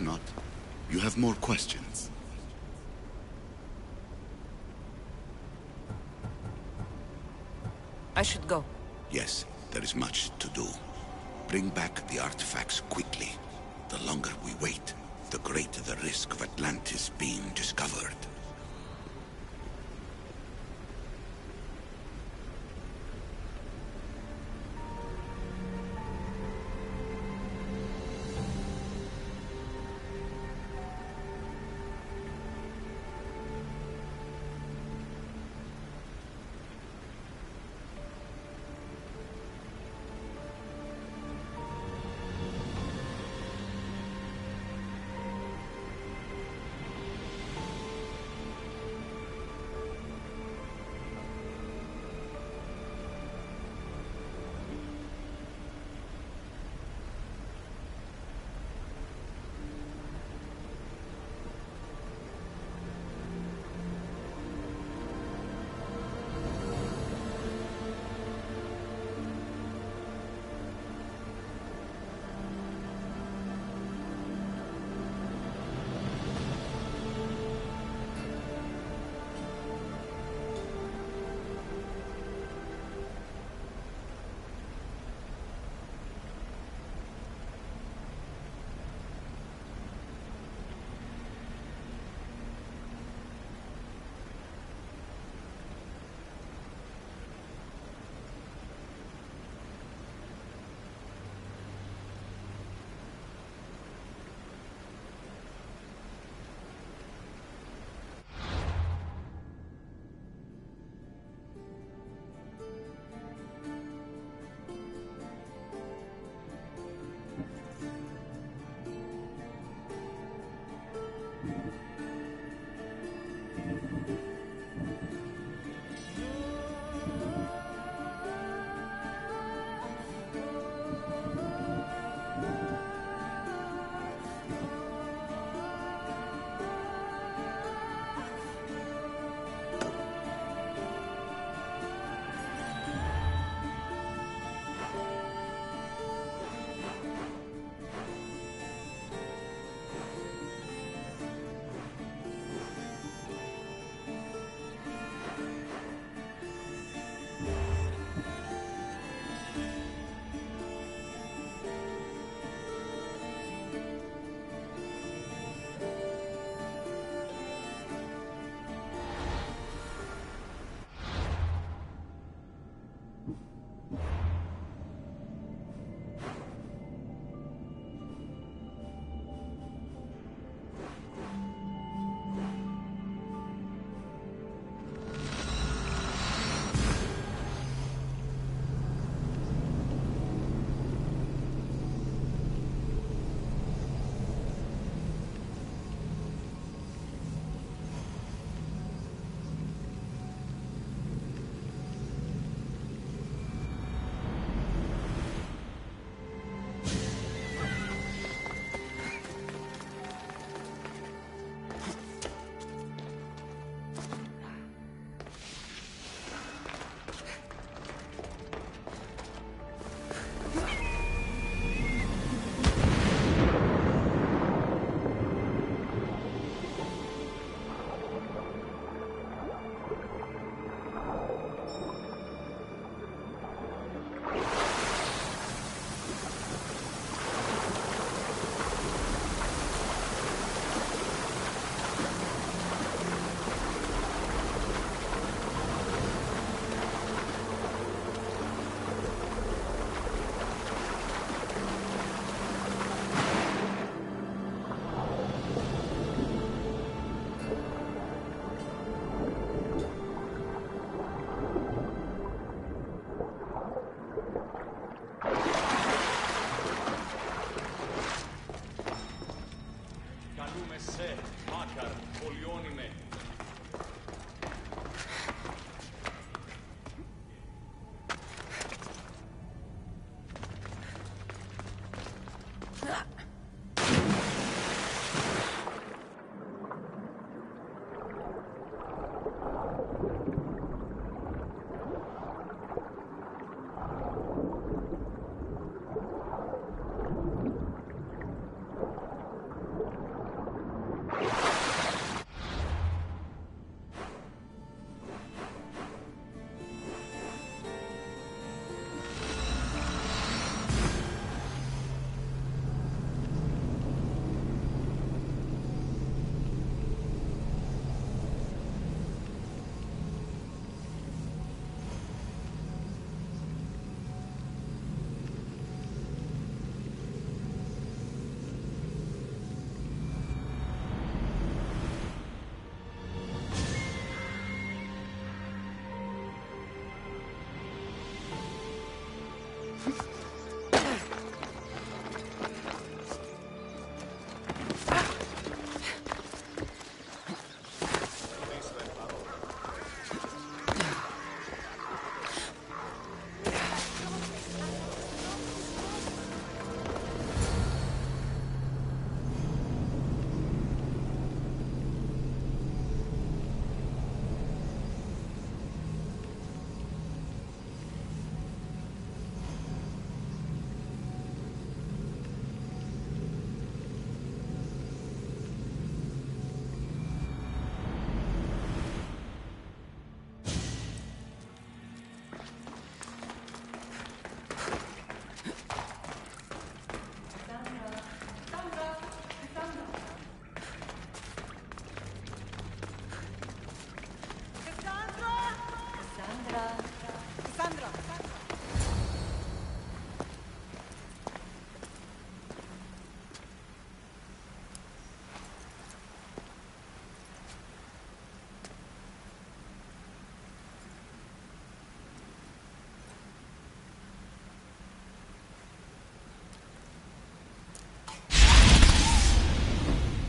Not. You have more questions. I should go. Yes, there is much to do. Bring back the artifacts quickly. The longer we wait, the greater the risk of Atlantis being discovered.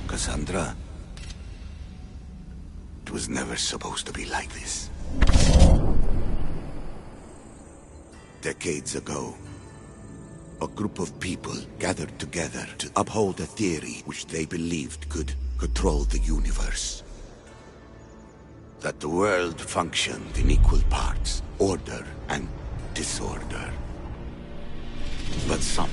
Cassandra. It was never supposed to be like this. Decades ago, a group of people gathered together to uphold a theory which they believed could control the universe. That the world functioned in equal parts, order and disorder. But some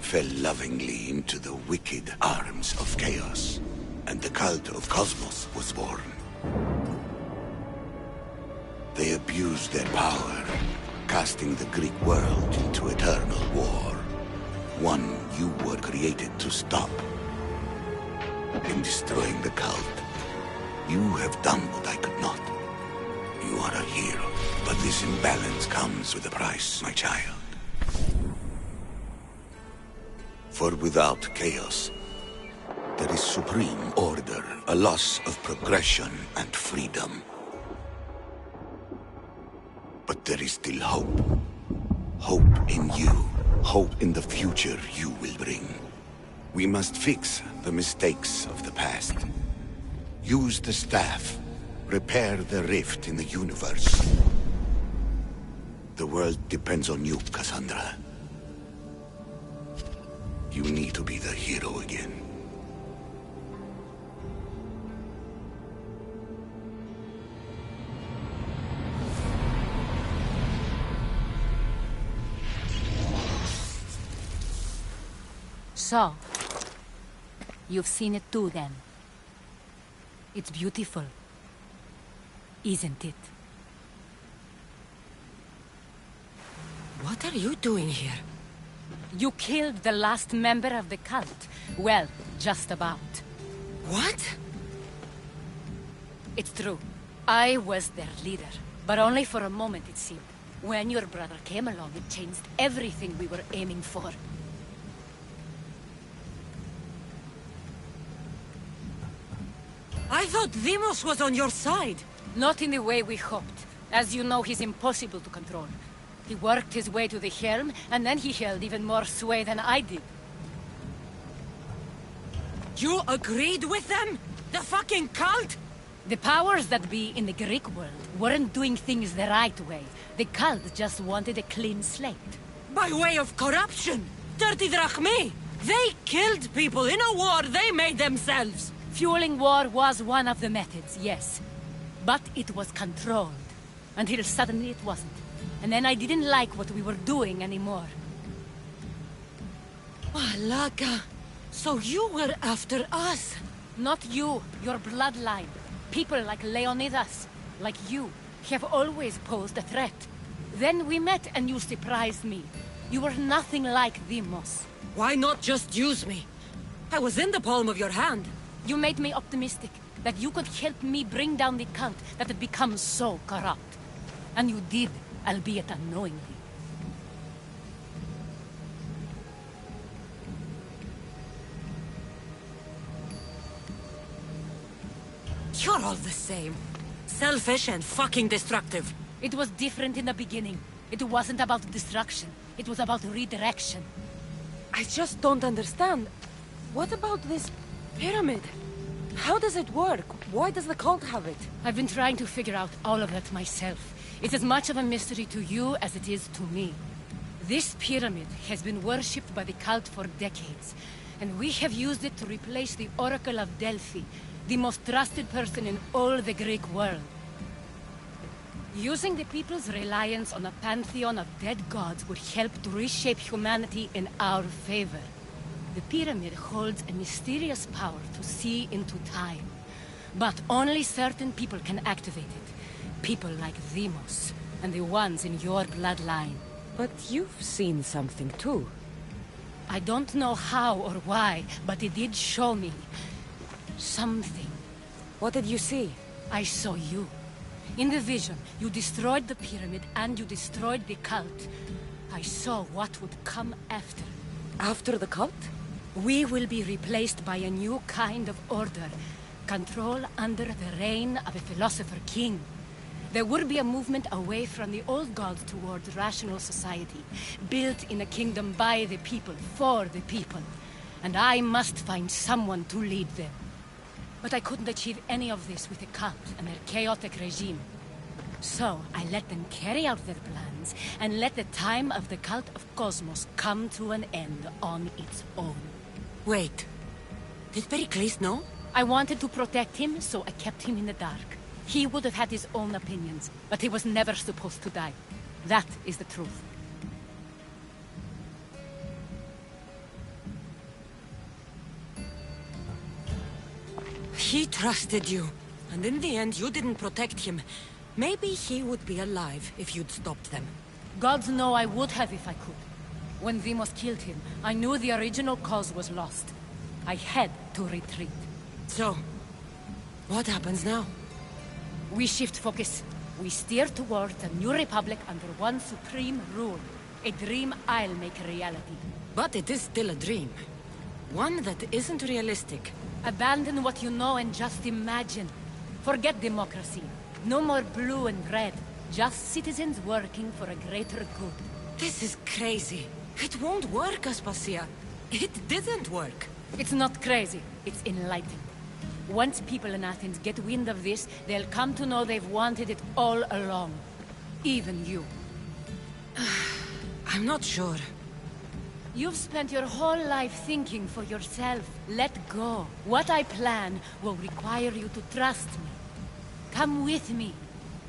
fell lovingly into the wicked arms of chaos, and the cult of Cosmos was born. They abused their power, casting the Greek world into eternal war. One you were created to stop. In destroying the cult, you have done what I could not. You are a hero, but this imbalance comes with a price, my child. For without chaos, there is supreme order, a loss of progression and freedom. But there is still hope. Hope in you. Hope in the future you will bring. We must fix the mistakes of the past. Use the staff. Repair the rift in the universe. The world depends on you, Cassandra. You need to be the hero again. So, you've seen it too then. It's beautiful, isn't it? What are you doing here? You killed the last member of the cult. Well, just about. What? It's true. I was their leader, but only for a moment it seemed. When your brother came along, it changed everything we were aiming for. I thought Deimos was on your side. Not in the way we hoped. As you know, he's impossible to control. He worked his way to the helm, and then he held even more sway than I did. You agreed with them? The fucking cult? The powers that be in the Greek world weren't doing things the right way. The cult just wanted a clean slate. By way of corruption? Dirty drachmi? They killed people in a war they made themselves. Fueling war was one of the methods, yes. But it was controlled. Until suddenly it wasn't. And then I didn't like what we were doing anymore. Malaga. So you were after us? Not you, your bloodline. People like Leonidas, like you, have always posed a threat. Then we met and you surprised me. You were nothing like Deimos. Why not just use me? I was in the palm of your hand. You made me optimistic that you could help me bring down the cult that had become so corrupt. And you did, albeit unknowingly. You're all the same. Selfish and fucking destructive. It was different in the beginning. It wasn't about destruction. It was about redirection. I just don't understand. What about this pyramid? How does it work? Why does the cult have it? I've been trying to figure out all of that myself. It's as much of a mystery to you as it is to me. This pyramid has been worshipped by the cult for decades, and we have used it to replace the Oracle of Delphi, the most trusted person in all the Greek world. Using the people's reliance on a pantheon of dead gods would help to reshape humanity in our favor. The pyramid holds a mysterious power to see into time. But only certain people can activate it. People like Deimos, and the ones in your bloodline. But you've seen something too. I don't know how or why, but it did show me something. What did you see? I saw you. In the vision, you destroyed the pyramid and you destroyed the cult. I saw what would come after. After the cult? We will be replaced by a new kind of order. Control under the reign of a philosopher king. There would be a movement away from the old gods towards rational society, built in a kingdom by the people, for the people. and I must find someone to lead them. But I couldn't achieve any of this with the cult and their chaotic regime. So I let them carry out their plans, and let the time of the cult of Cosmos come to an end on its own. Wait. Did Pericles know? I wanted to protect him, so I kept him in the dark. He would have had his own opinions, but he was never supposed to die. That is the truth. He trusted you, and in the end you didn't protect him. Maybe he would be alive if you'd stopped them. Gods know I would have if I could. When Deimos killed him, I knew the original cause was lost. I had to retreat. So, what happens now? We shift focus. We steer towards a new republic under one supreme rule. A dream I'll make a reality. But it is still a dream. One that isn't realistic. Abandon what you know and just imagine. Forget democracy. No more blue and red. Just citizens working for a greater good. This is crazy. It won't work, Aspasia. It didn't work. It's not crazy. It's enlightened. Once people in Athens get wind of this, they'll come to know they've wanted it all along. Even you. I'm not sure. You've spent your whole life thinking for yourself. Let go. What I plan will require you to trust me. Come with me.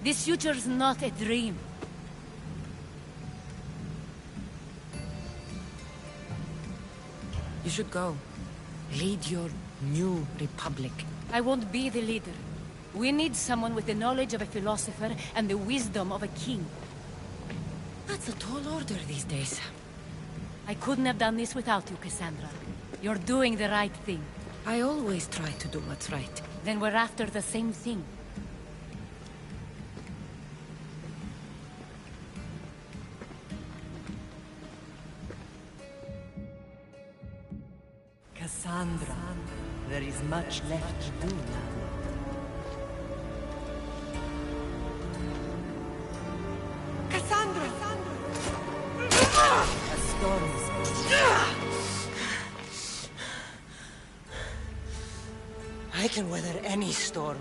This future's not a dream. You should go. Lead your new republic. I won't be the leader. We need someone with the knowledge of a philosopher and the wisdom of a king. That's a tall order these days. I couldn't have done this without you, Cassandra. You're doing the right thing. I always try to do what's right. Then we're after the same thing. Cassandra, there is much left to do now. Cassandra! A storm is brewing. I can weather any storm.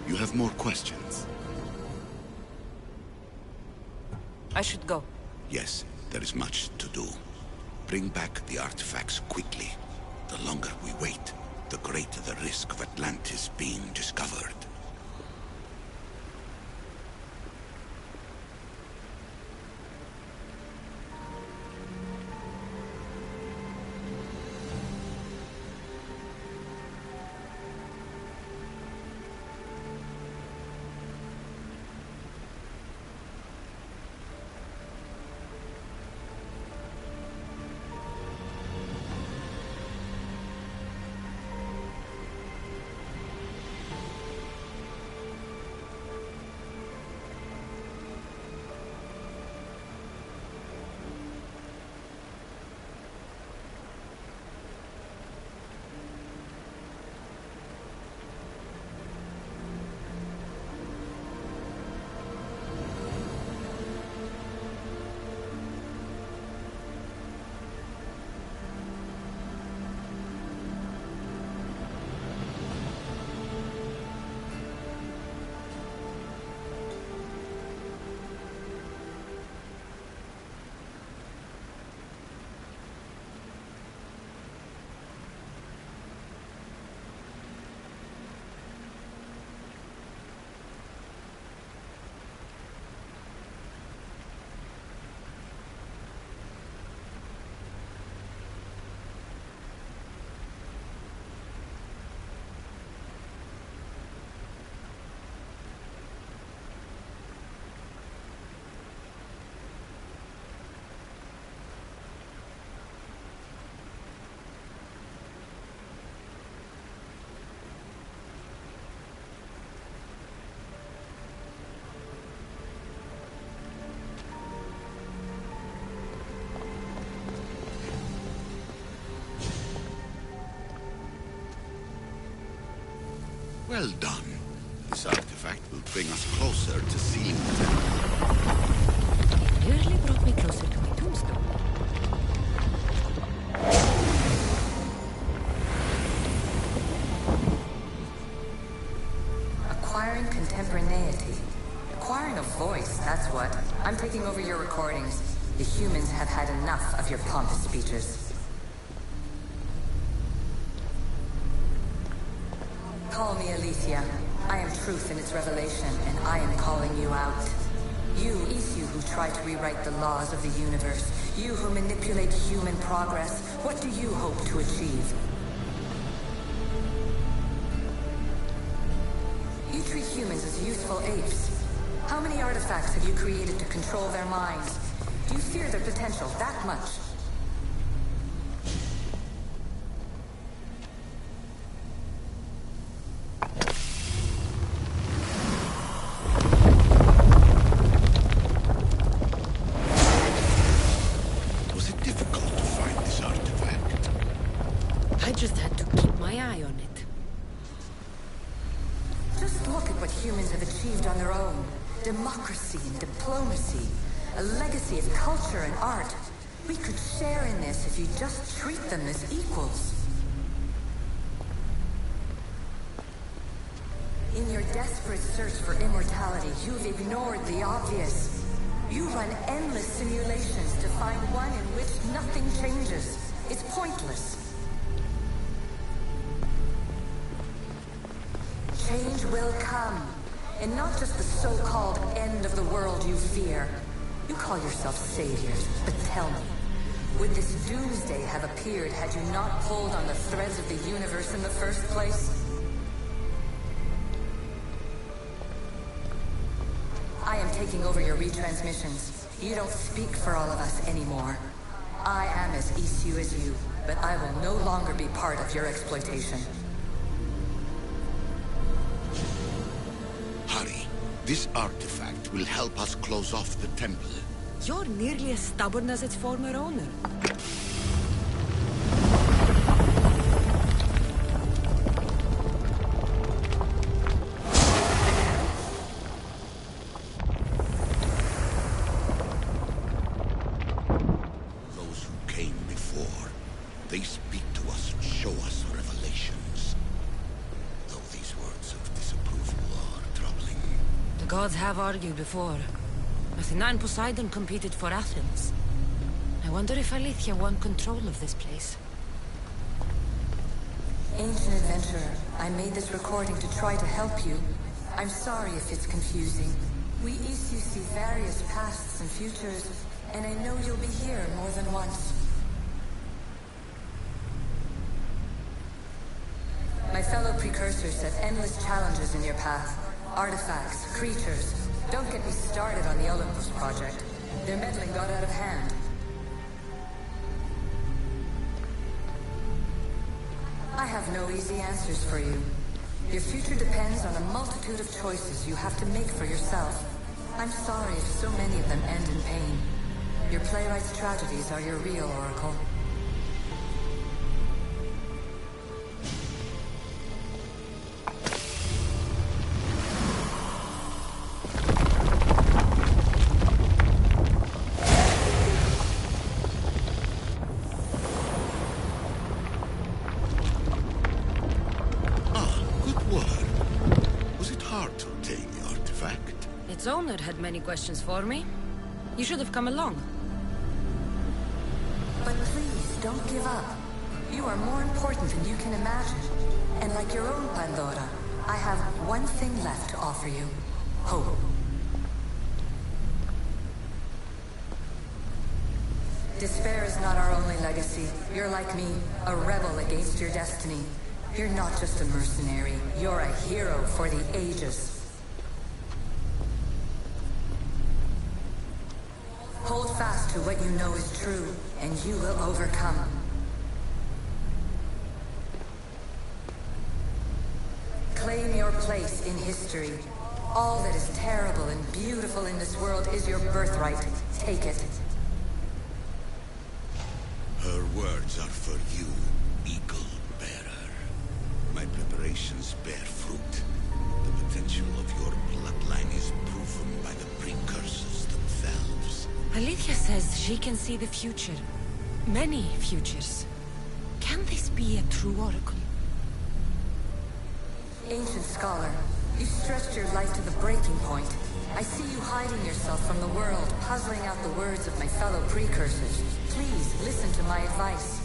You have more questions? I should go. Yes, there is much to do. Bring back the artifacts quickly. The longer we wait, the greater the risk of Atlantis being discovered. Well done. This artifact will bring us closer to seeing the It nearly brought me closer to my tombstone. Acquiring contemporaneity. Acquiring a voice, that's what. I'm taking over your recordings. The humans have had enough of your pompous speeches. Call me Alicia. I am truth in its revelation, and I am calling you out. You who try to rewrite the laws of the universe. You who manipulate human progress. What do you hope to achieve? You treat humans as useful apes. How many artifacts have you created to control their minds? Do you fear their potential that much? Was it difficult to find this artifact? I just had to keep my eye on it. Just look at what humans have achieved on their own. Democracy and diplomacy. A legacy of culture and art. We could share in this if you just treat them as equals. In your desperate search for immortality, you've ignored the obvious. You run endless simulations to find one in which nothing changes. It's pointless. Change will come. And not just the so-called end of the world you fear. You call yourself saviors, but tell me, would this doomsday have appeared had you not pulled on the threads of the universe in the first place? I am taking over your retransmissions. You don't speak for all of us anymore. I am as issue as you, but I will no longer be part of your exploitation. Hurry. This artifact will help us close off the temple. You're nearly as stubborn as its former owner. Those who came before, they speak to us and show us revelations. Though these words of disapproval are troubling. The gods have argued before. Athena and Poseidon competed for Athens. I wonder if Alethea won control of this place. Ancient adventurer, I made this recording to try to help you. I'm sorry if it's confusing. We issue see various pasts and futures, and I know you'll be here more than once. My fellow precursors set endless challenges in your path. Artifacts, creatures. Don't get me started on the Olympus project. Their meddling got out of hand. I have no easy answers for you. Your future depends on a multitude of choices you have to make for yourself. I'm sorry if so many of them end in pain. Your playwright's tragedies are your real oracle. Its owner had many questions for me. You should have come along. But please, don't give up. You are more important than you can imagine. And like your own Pandora, I have one thing left to offer you. Hope. Despair is not our only legacy. You're like me, a rebel against your destiny. You're not just a mercenary. You're a hero for the ages. Hold fast to what you know is true, and you will overcome. Claim your place in history. All that is terrible and beautiful in this world is your birthright. Take it. Her words are for you, Eagle Bearer. My preparations bear fruit. The potential of your bloodline is proven by the precursors themselves. Alethea says she can see the future. Many futures. Can this be a true oracle? Ancient scholar, you stretched your life to the breaking point. I see you hiding yourself from the world, puzzling out the words of my fellow precursors. Please, listen to my advice.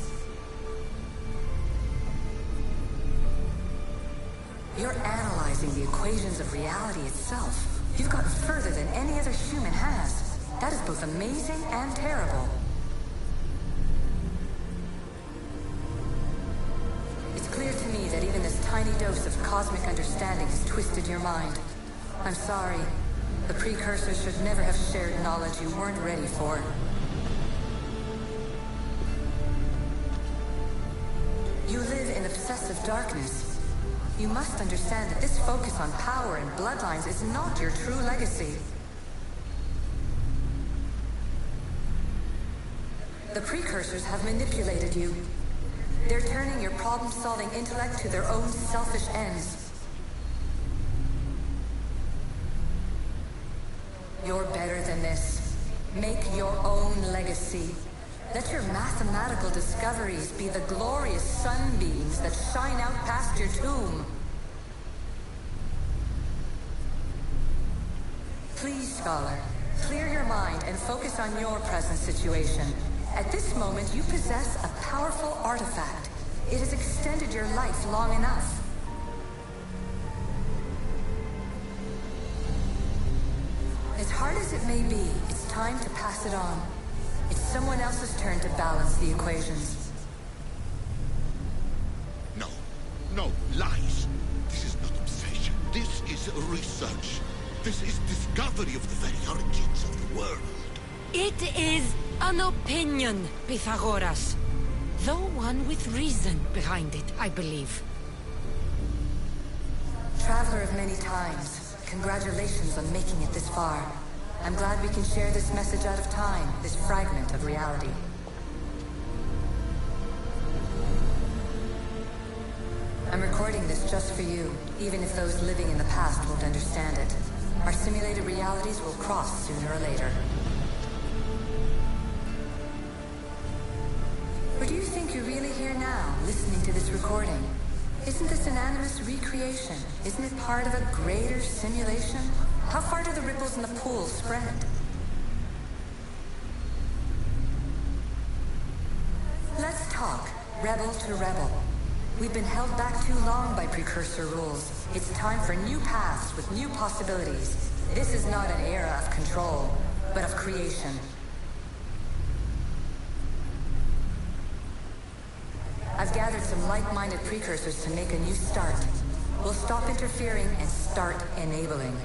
You're analyzing the equations of reality itself. You've gotten further than any other human has. That is both amazing and terrible. It's clear to me that even this tiny dose of cosmic understanding has twisted your mind. I'm sorry. The precursors should never have shared knowledge you weren't ready for. You live in obsessive darkness. You must understand that this focus on power and bloodlines is not your true legacy. The precursors have manipulated you. They're turning your problem-solving intellect to their own selfish ends. You're better than this. Make your own legacy. Let your mathematical discoveries be the glorious sunbeams that shine out past your tomb. Please, Scholar, clear your mind and focus on your present situation. At this moment, you possess a powerful artifact. It has extended your life long enough. As hard as it may be, it's time to pass it on. It's someone else's turn to balance the equations. No. No, lies. This is not obsession. This is research. This is discovery of the very origins of the world. It is an opinion, Pythagoras. Though one with reason behind it, I believe. Traveler of many times, congratulations on making it this far. I'm glad we can share this message out of time, this fragment of reality. I'm recording this just for you, even if those living in the past won't understand it. Our simulated realities will cross sooner or later. Or do you think you're really here now, listening to this recording? Isn't this an animus recreation? Isn't it part of a greater simulation? How far do the ripples in the pool spread? Let's talk, rebel to rebel. We've been held back too long by precursor rules. It's time for new paths with new possibilities. This is not an era of control, but of creation. I've gathered some like-minded precursors to make a new start. We'll stop interfering and start enabling.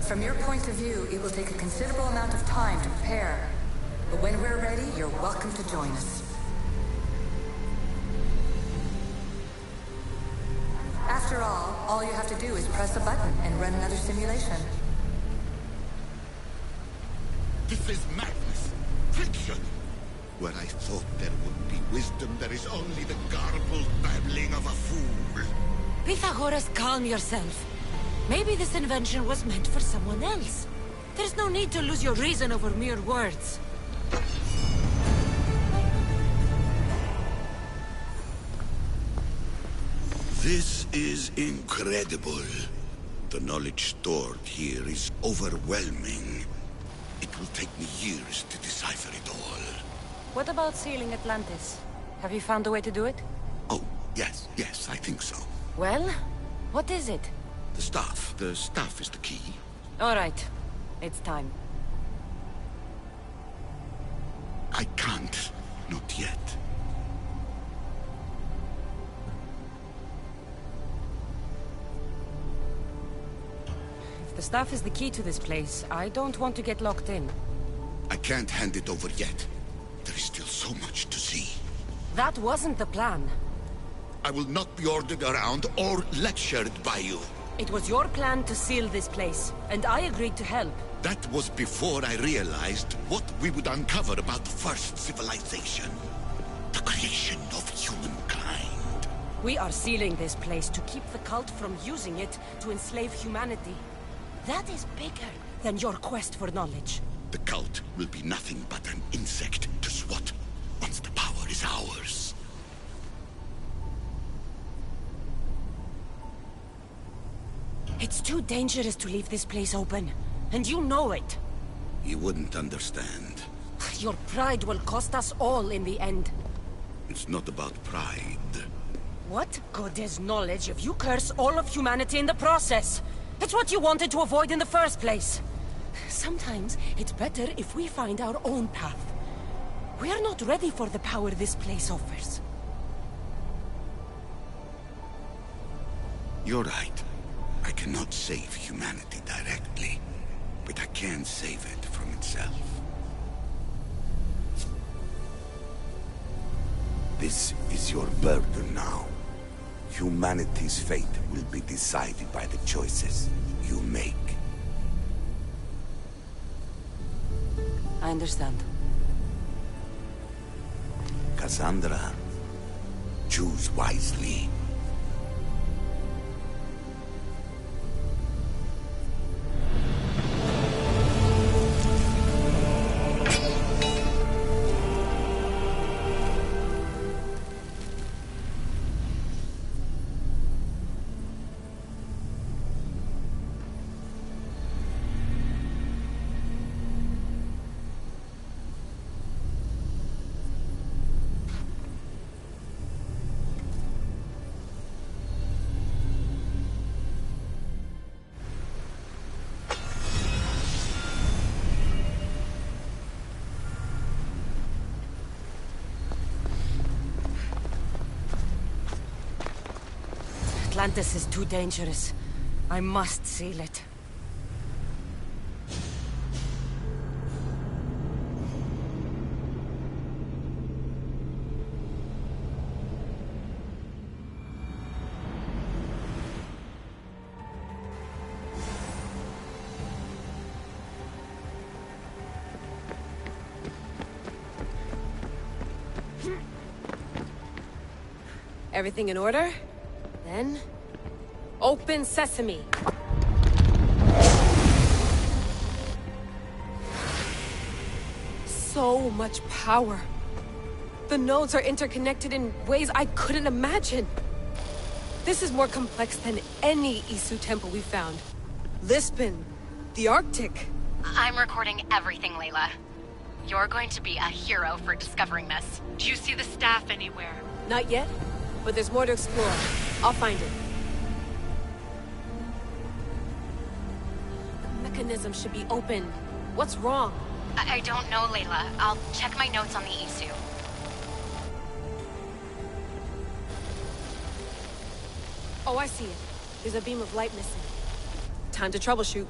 From your point of view, it will take a considerable amount of time to prepare. But when we're ready, you're welcome to join us. After all you have to do is press a button and run another simulation. This is madness. Fiction. Where I thought there would be wisdom, there is only the garbled babbling of a fool. Pythagoras, calm yourself. Maybe this invention was meant for someone else. There's no need to lose your reason over mere words. This is incredible. The knowledge stored here is overwhelming. It will take me years to decipher it all. What about sealing Atlantis? Have you found a way to do it? Oh, yes, I think so. Well, what is it? The staff. The staff is the key. All right. It's time. I can't. Not yet. If the staff is the key to this place, I don't want to get locked in. I can't hand it over yet. There is still so much to see. That wasn't the plan. I will not be ordered around or lectured by you. It was your plan to seal this place, and I agreed to help. That was before I realized what we would uncover about the first civilization. The creation of humankind. We are sealing this place to keep the cult from using it to enslave humanity. That is bigger than your quest for knowledge. The cult will be nothing but an insect to swat once the power is ours. It's too dangerous to leave this place open, and you know it. You wouldn't understand. Your pride will cost us all in the end. It's not about pride. What good is knowledge if you curse all of humanity in the process? It's what you wanted to avoid in the first place. Sometimes it's better if we find our own path. We are not ready for the power this place offers. You're right. I cannot save humanity directly, but I can save it from itself. This is your burden now. Humanity's fate will be decided by the choices you make. I understand. Cassandra, choose wisely. Atlantis is too dangerous. I must seal it. Everything in order? Then... open sesame! So much power. The nodes are interconnected in ways I couldn't imagine. This is more complex than any Isu temple we found. Lisbon, the Arctic. I'm recording everything, Layla. You're going to be a hero for discovering this. Do you see the staff anywhere? Not yet, but there's more to explore. I'll find it. The mechanism should be open. What's wrong? I don't know, Layla. I'll check my notes on the Isu. Oh, I see it. There's a beam of light missing. Time to troubleshoot.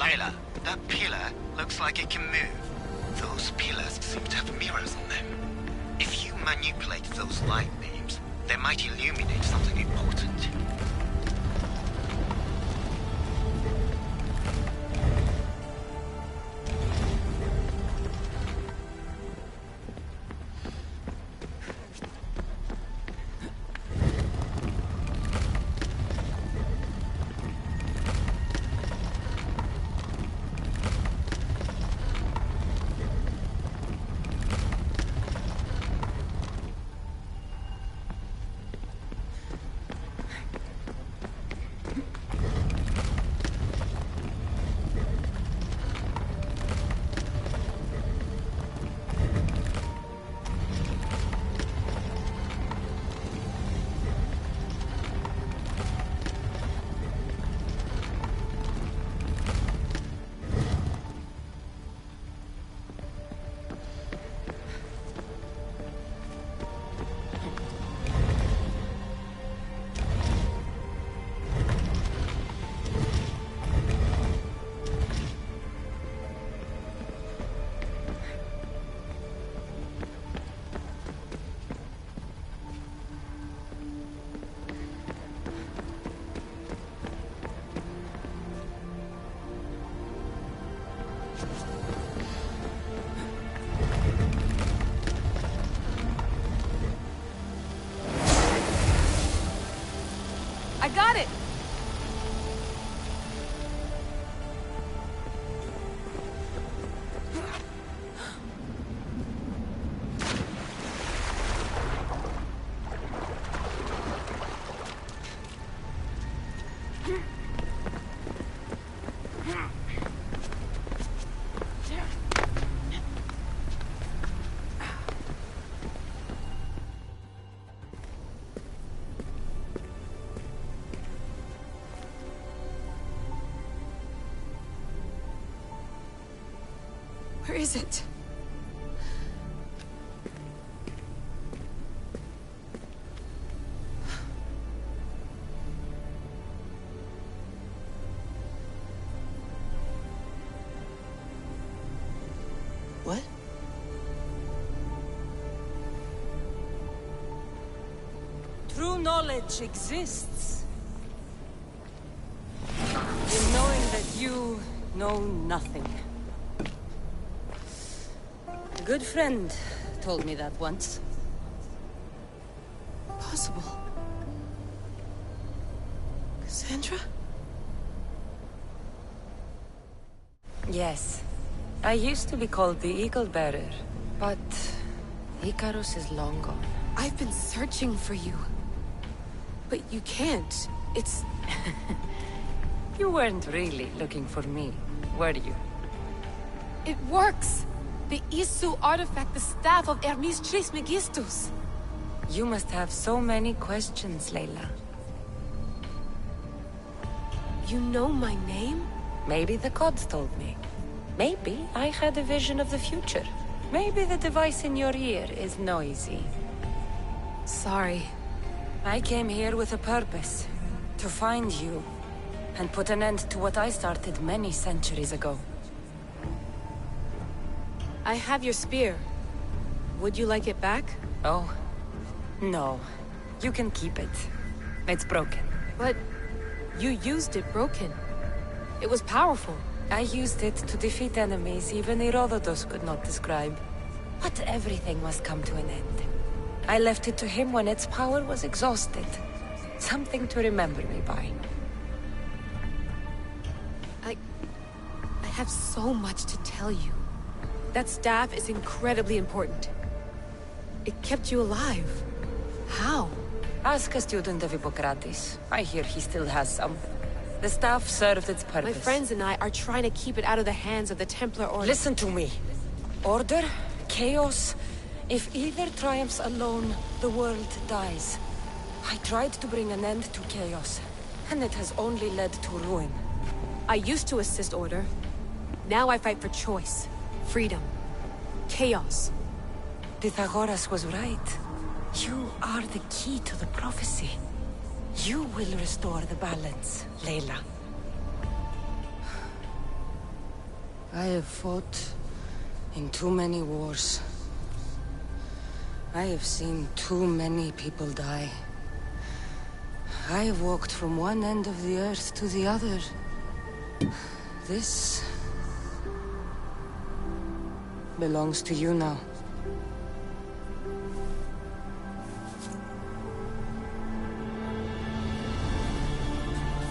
Layla, that pillar looks like it can move. Those pillars seem to have mirrors on them. If you manipulate those light beams, they might illuminate something important. I got it! Where is it? What? knowledge exists in knowing that you know nothing. A good friend told me that once. Possible. Cassandra? Yes. I used to be called the Eagle Bearer, but Icarus is long gone. I've been searching for you. But you can't. It's... You weren't really looking for me, were you? It works! The Isu artifact, the staff of Hermes Trismegistus. You must have so many questions, Layla. You know my name? Maybe the gods told me. Maybe I had a vision of the future. Maybe the device in your ear is noisy. Sorry. I came here with a purpose. To find you. And put an end to what I started many centuries ago. I have your spear. Would you like it back? Oh. No. You can keep it. It's broken. But... you used it broken. It was powerful. I used it to defeat enemies even Herodotus could not describe. But everything must come to an end. I left it to him when its power was exhausted. Something to remember me by. I have so much to tell you. That staff is incredibly important. It kept you alive. How? Ask a student of Hippocrates. I hear he still has some. The staff served its purpose. My friends and I are trying to keep it out of the hands of the Templar Order. Listen to me. Order, chaos. If either triumphs alone, the world dies. I tried to bring an end to chaos, and it has only led to ruin. I used to assist Order. Now I fight for choice, freedom, chaos. Pythagoras was right. You are the key to the prophecy. You will restore the balance, Layla. I have fought in too many wars. I have seen too many people die. I have walked from one end of the earth to the other. This belongs to you now.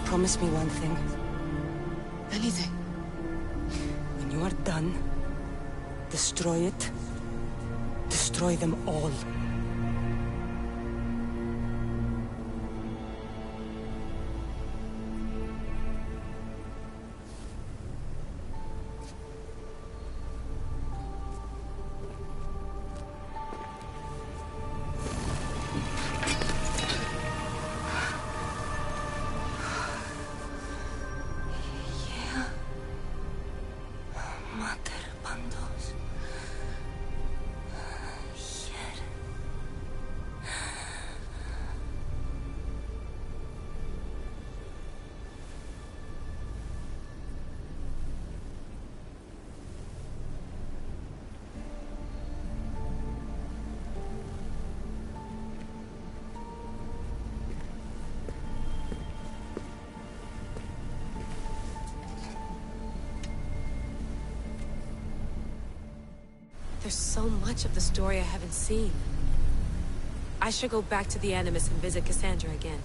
Promise me one thing. Anything. When you are done, destroy it. Destroy them all. There's so much of the story I haven't seen. I should go back to the Animus and visit Cassandra again.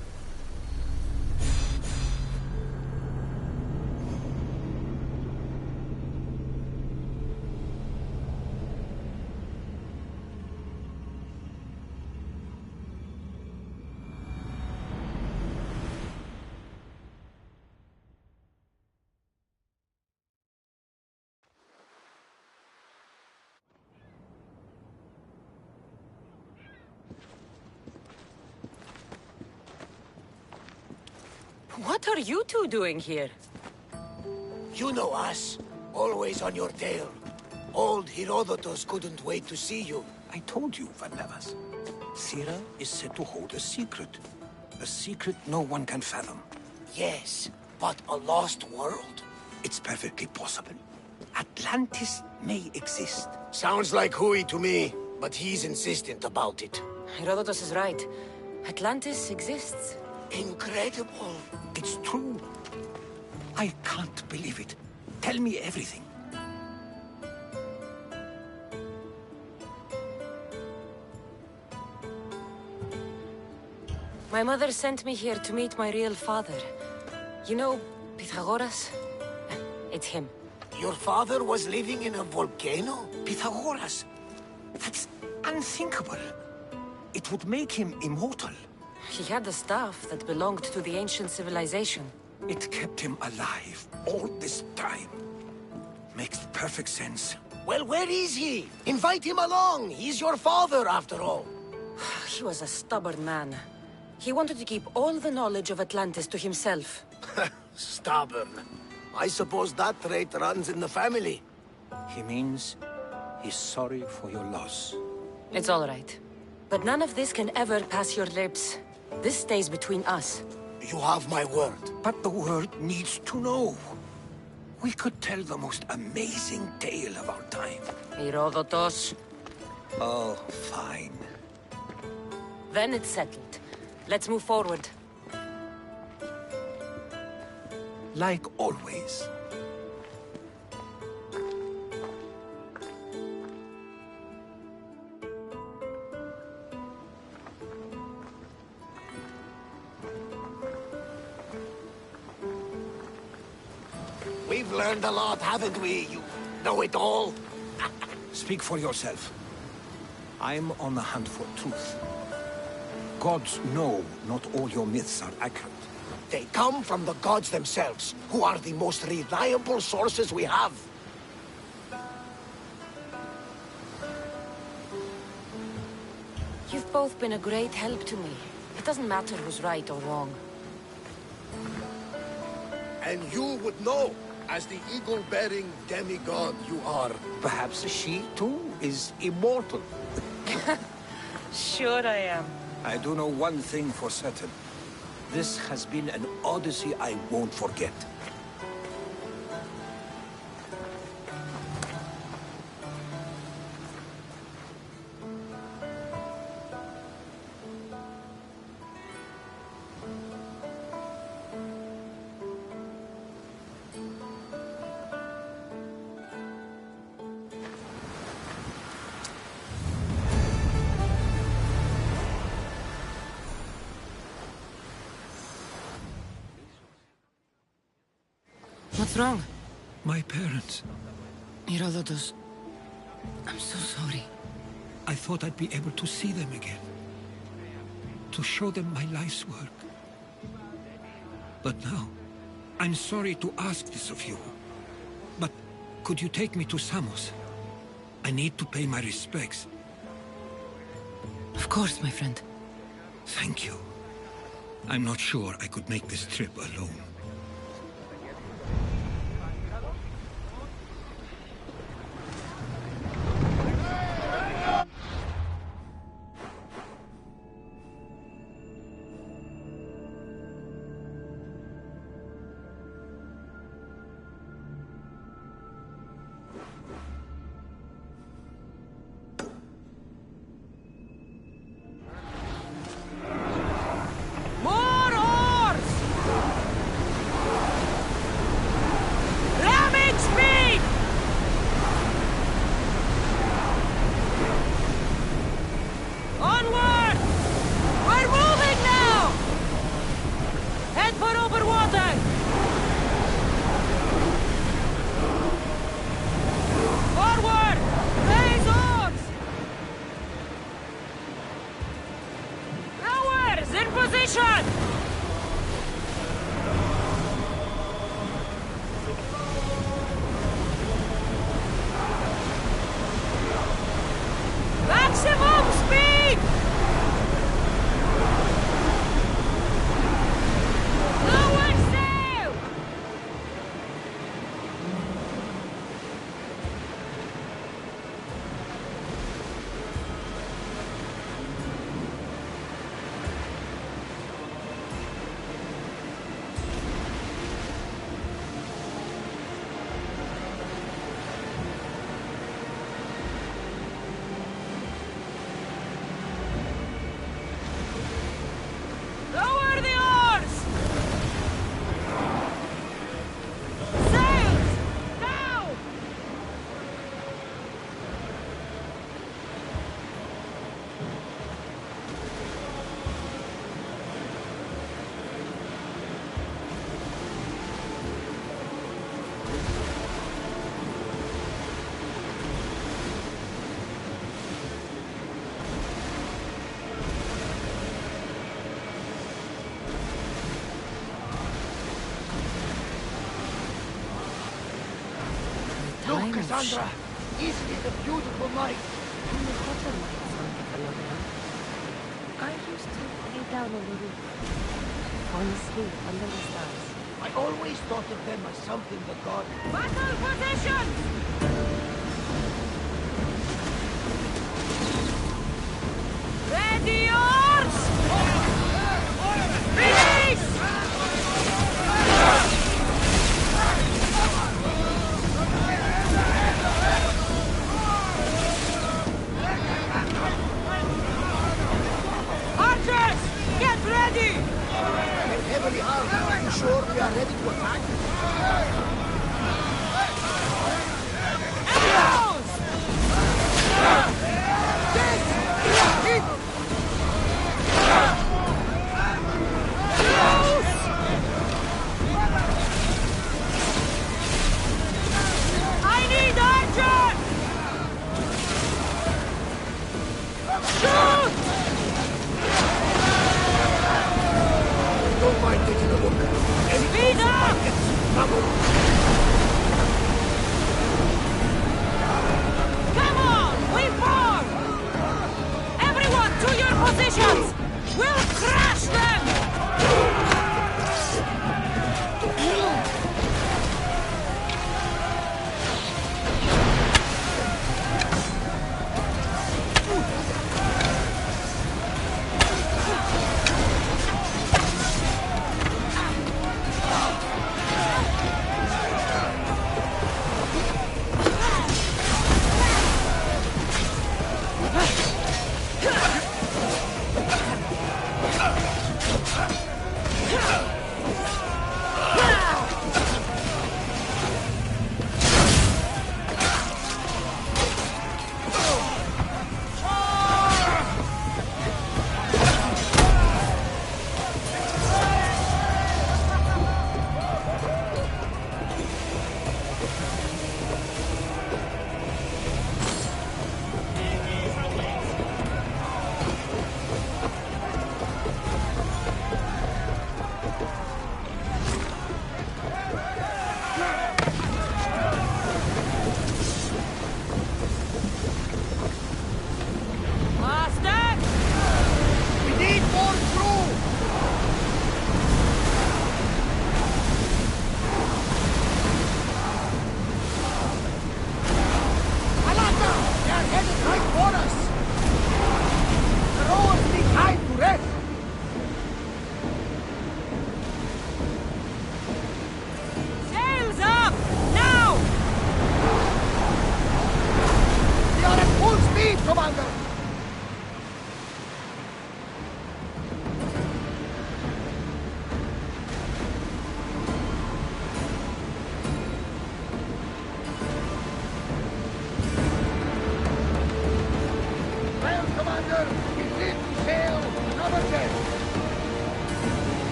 What are you two doing here? You know us. Always on your tail. Old Herodotus couldn't wait to see you. I told you, Van Levers. Sira is said to hold a secret. A secret no one can fathom. Yes, but a lost world? It's perfectly possible. Atlantis may exist. Sounds like Hui to me, but he's insistent about it. Herodotus is right. Atlantis exists. Incredible. It's true. I can't believe it. Tell me everything. My mother sent me here to meet my real father. You know, Pythagoras? It's him. Your father was living in a volcano? Pythagoras? That's unthinkable. It would make him immortal. He had the staff that belonged to the ancient civilization. It kept him alive all this time. Makes perfect sense. Well, where is he? Invite him along. He's your father, after all. He was a stubborn man. He wanted to keep all the knowledge of Atlantis to himself. Stubborn. I suppose that trait runs in the family. He means he's sorry for your loss. It's all right. But none of this can ever pass your lips. This stays between us. You have my word. But the world needs to know. We could tell the most amazing tale of our time. Herodotos. Oh, fine. Then it's settled. Let's move forward. Like always. We've learned a lot, haven't we? You know it all. Speak for yourself. I'm on the hunt for truth. Gods know not all your myths are accurate. They come from the gods themselves, who are the most reliable sources we have. You've both been a great help to me. It doesn't matter who's right or wrong. And you would know, as the eagle-bearing demigod you are. Perhaps she, too, is immortal. Sure I am. I do know one thing for certain. This has been an Odyssey I won't forget. What's wrong? My parents. Herodotos. I'm so sorry. I thought I'd be able to see them again. To show them my life's work. But now, I'm sorry to ask this of you. But could you take me to Samos? I need to pay my respects. Of course, my friend. Thank you. I'm not sure I could make this trip alone. Maximum speed! No! Cassandra! Isn't it a beautiful night? I used to lay down on the roof, fall asleep under the stars. I always thought of them as something the god... Battle position! Ready yours! Release! Archers! Get ready! They're heavily armed. Are you sure we are ready to attack? Arrows! I need archers! Shoot! Don't mind taking a look. Speed up! Come on! We form! Everyone to your positions! We'll crush them!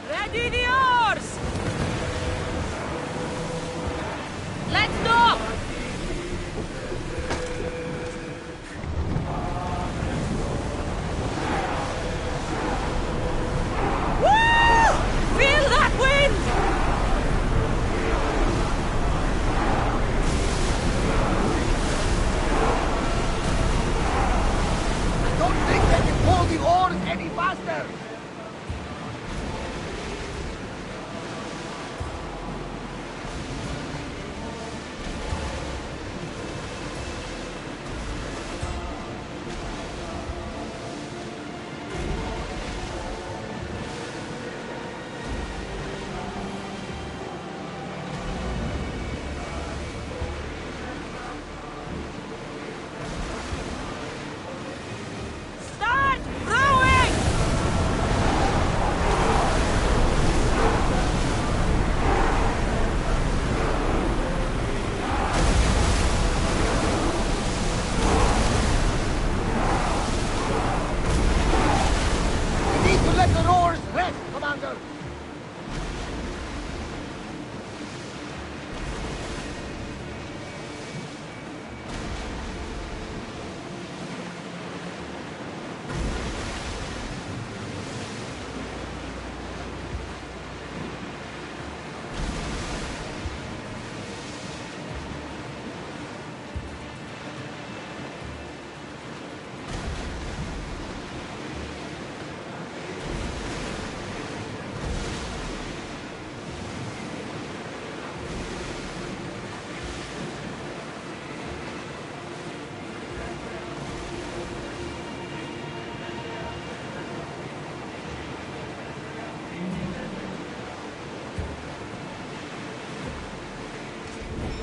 Ready the oars! Let's dock! Woo! Feel that wind! oars any faster!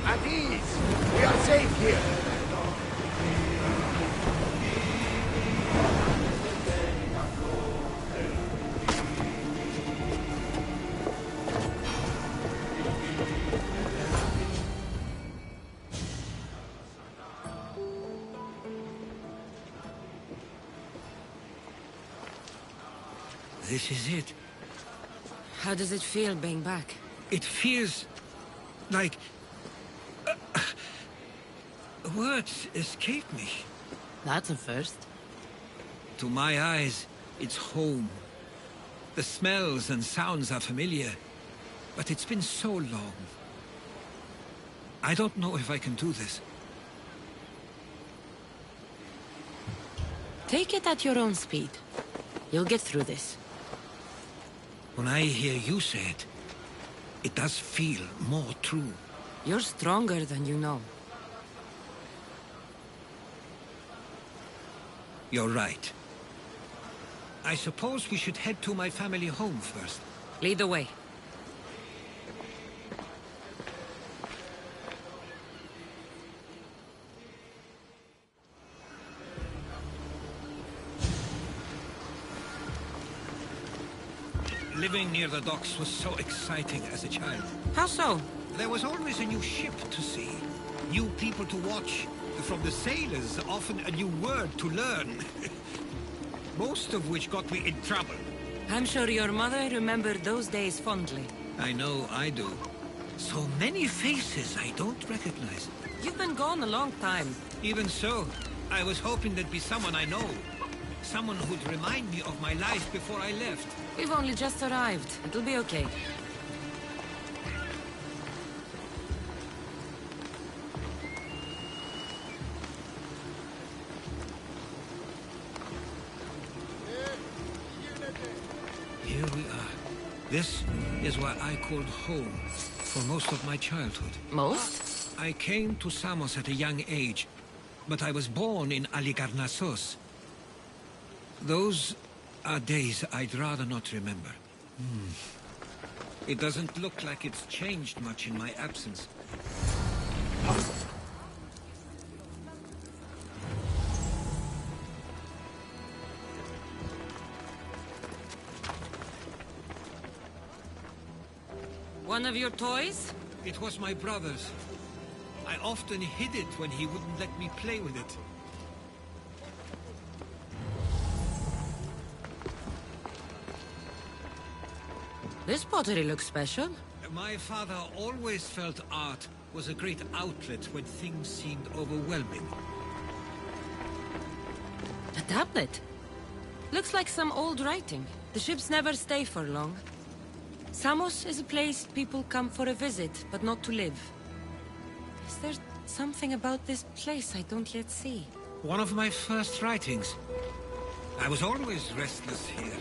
At ease! We are safe here! This is it. How does it feel being back? It feels like... words escape me. That's a first. To my eyes, it's home. The smells and sounds are familiar, but it's been so long. I don't know if I can do this. Take it at your own speed. You'll get through this. When I hear you say it, it does feel more true. You're stronger than you know. You're right. I suppose we should head to my family home first. Lead the way. Living near the docks was so exciting as a child. How so? There was always a new ship to see, new people to watch. From the sailors, often a new word to learn. Most of which got me in trouble. I'm sure your mother remembered those days fondly. I know I do. So many faces I don't recognize. You've been gone a long time. Even so, I was hoping there'd be someone I know. Someone who'd remind me of my life before I left. We've only just arrived. It'll be okay. Here we are. This is where I called home for most of my childhood. Most? I came to Samos at a young age, but I was born in Aligarnassos. Those are days I'd rather not remember. It doesn't look like it's changed much in my absence. One of your toys? It was my brother's. I often hid it when he wouldn't let me play with it. This pottery looks special. My father always felt art was a great outlet when things seemed overwhelming. A tablet? Looks like some old writing. The ships never stay for long. Samos is a place people come for a visit, but not to live. Is there something about this place I don't yet see? One of my first writings. I was always restless here.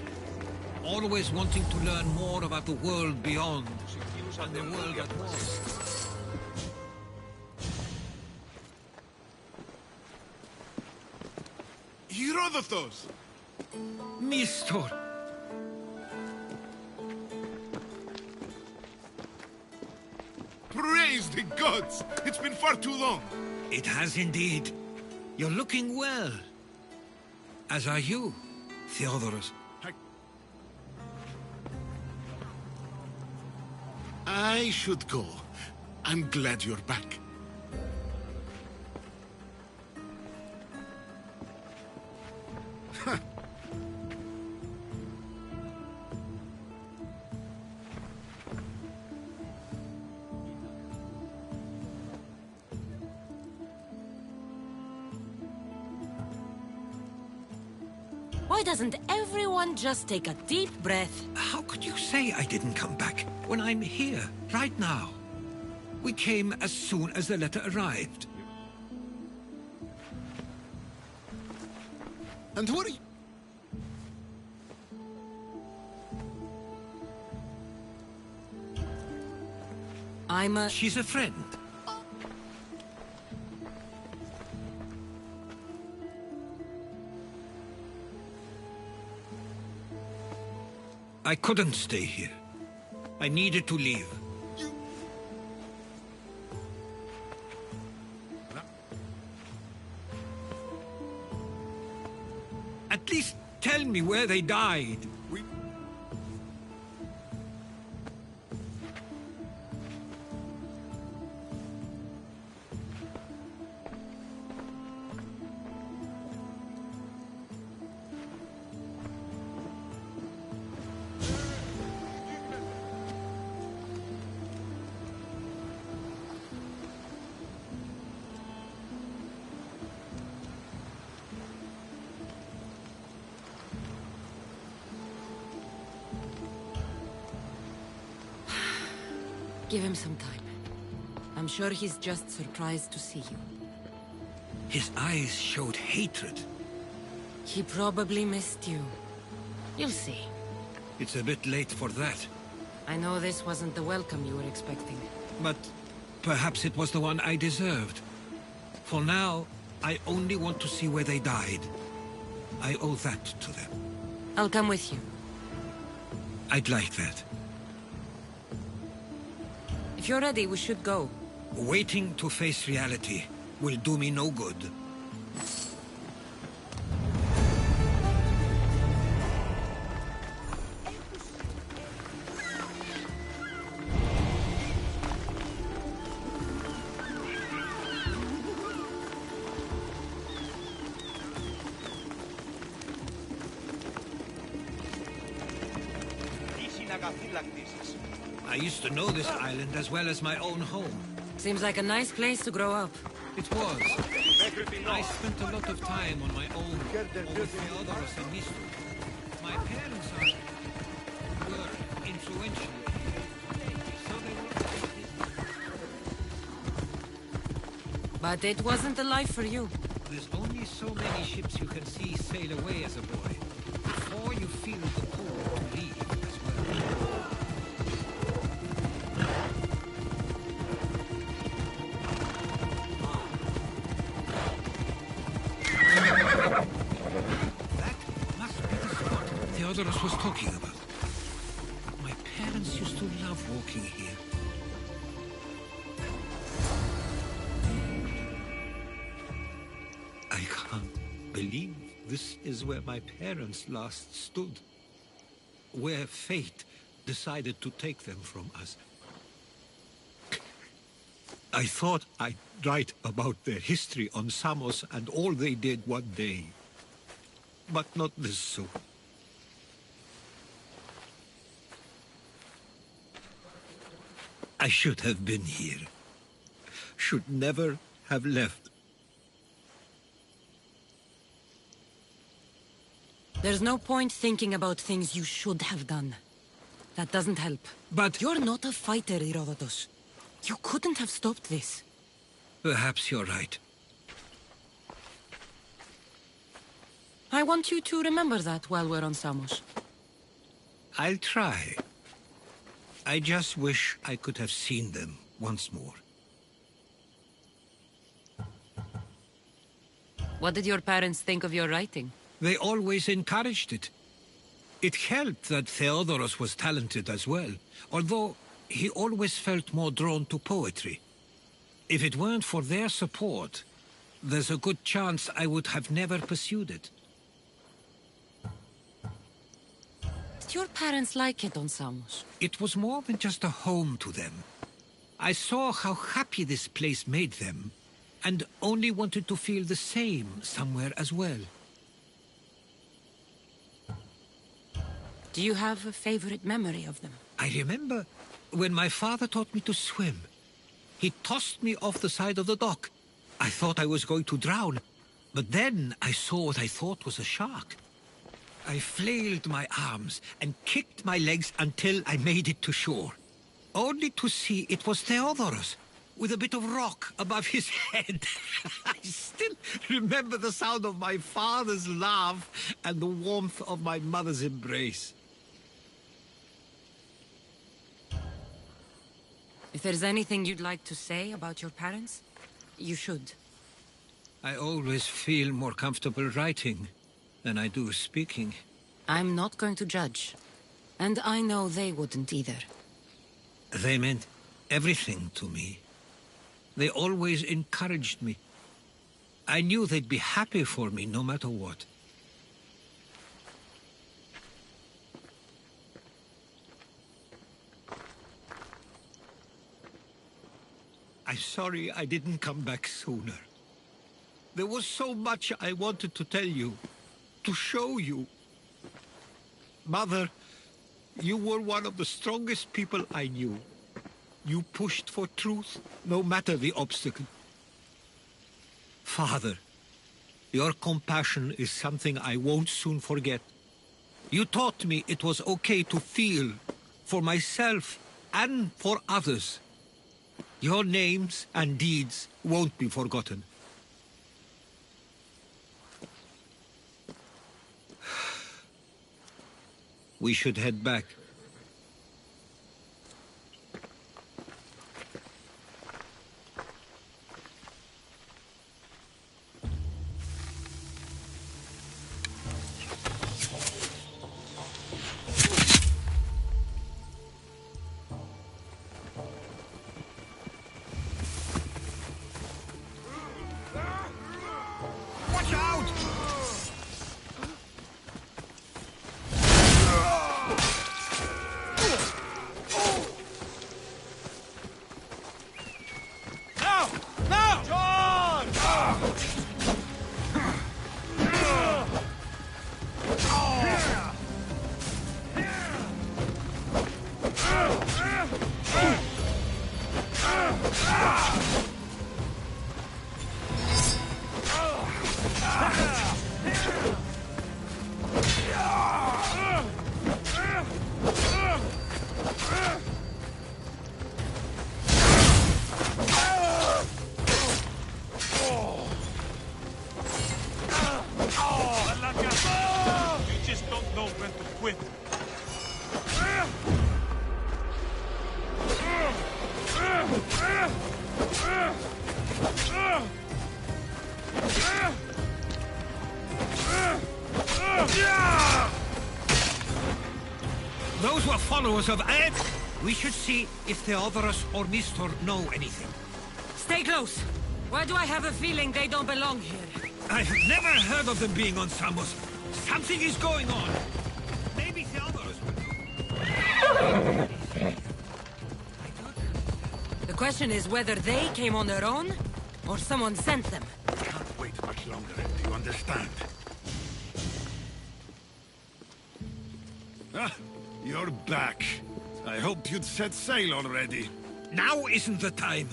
Always wanting to learn more about the world beyond and the world that was. Herodotus! Mistor! Praise the gods! It's been far too long! It has indeed. You're looking well. As are you, Theodorus. I should go. I'm glad you're back. Why doesn't everyone just take a deep breath? How could you say I didn't come back when I'm here, right now? We came as soon as the letter arrived. And who are you? She's a friend. I couldn't stay here. I needed to leave. At least tell me where they died. Give him some time. I'm sure he's just surprised to see you. His eyes showed hatred. He probably missed you. You'll see. It's a bit late for that. I know this wasn't the welcome you were expecting. But perhaps it was the one I deserved. For now, I only want to see where they died. I owe that to them. I'll come with you. I'd like that. If you're ready, we should go. Waiting to face reality will do me no good. I used to know this island as well as my own home. Seems like a nice place to grow up. It was. I spent a lot of time on my own with Theodorus and Mistor. My parents were influential. So they were... But it wasn't the life for you. There's only so many ships you can see sail away as a boy, before you feel the pull to leave as well. Theodorus was talking about. My parents used to love walking here. I can't believe this is where my parents last stood. Where fate decided to take them from us. I thought I'd write about their history on Samos and all they did one day. But not this soon. I should have been here. Should never have left. There's no point thinking about things you should have done. That doesn't help. But... You're not a fighter, Herodotus. You couldn't have stopped this. Perhaps you're right. I want you to remember that while we're on Samos. I'll try. I just wish I could have seen them once more. What did your parents think of your writing? They always encouraged it. It helped that Theodoros was talented as well, although he always felt more drawn to poetry. If it weren't for their support, there's a good chance I would have never pursued it. Did your parents like it on Samos? It was more than just a home to them. I saw how happy this place made them, and only wanted to feel the same somewhere as well. Do you have a favorite memory of them? I remember when my father taught me to swim. He tossed me off the side of the dock. I thought I was going to drown, but then I saw what I thought was a shark. I flailed my arms and kicked my legs until I made it to shore, only to see it was Theodoros, with a bit of rock above his head. I still remember the sound of my father's laugh and the warmth of my mother's embrace. If there's anything you'd like to say about your parents, you should. I always feel more comfortable writing than I do speaking. I'm not going to judge. And I know they wouldn't either. They meant everything to me. They always encouraged me. I knew they'd be happy for me no matter what. I'm sorry I didn't come back sooner. There was so much I wanted to tell you, to show you. Mother, you were one of the strongest people I knew. You pushed for truth, no matter the obstacle. Father, your compassion is something I won't soon forget. You taught me it was okay to feel, for myself and for others. Your names and deeds won't be forgotten. We should head back. Watch out! Those were followers of Ed. We should see if Theodoros or Mistor know anything. Stay close. Why do I have a feeling they don't belong here? I've never heard of them being on Samos. Something is going on. Maybe Theodoros will know. The question is whether they came on their own, or someone sent them. Can't wait much longer, do you understand? Ah, you're back. I hoped you'd set sail already. Now isn't the time.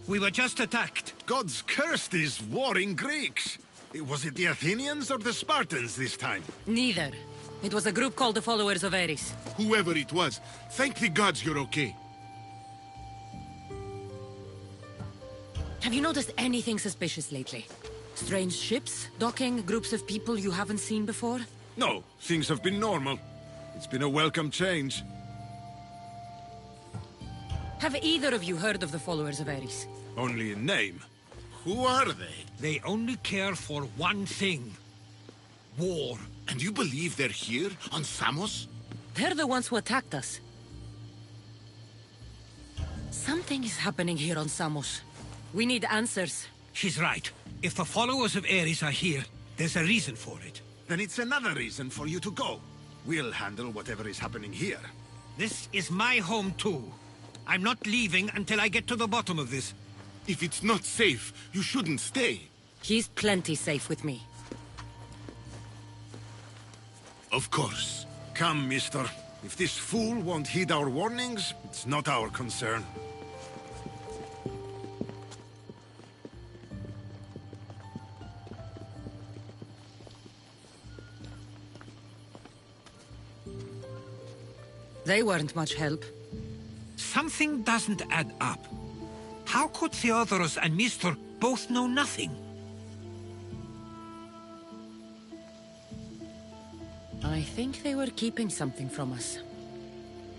We were just attacked. Gods cursed these warring Greeks. Was it the Athenians or the Spartans this time? Neither. It was a group called the Followers of Ares. Whoever it was, thank the gods you're okay. Have you noticed anything suspicious lately? Strange ships, docking, groups of people you haven't seen before? No, things have been normal. It's been a welcome change. Have either of you heard of the followers of Ares? Only in name. Who are they? They only care for one thing. War. And you believe they're here, on Samos? They're the ones who attacked us. Something is happening here on Samos. We need answers. She's right. If the followers of Ares are here, there's a reason for it. Then it's another reason for you to go. We'll handle whatever is happening here. This is my home too. I'm not leaving until I get to the bottom of this. If it's not safe, you shouldn't stay. He's plenty safe with me. Of course. Come, mister. If this fool won't heed our warnings, it's not our concern. They weren't much help. Something doesn't add up. How could Theodoros and Mr. both know nothing? I think they were keeping something from us.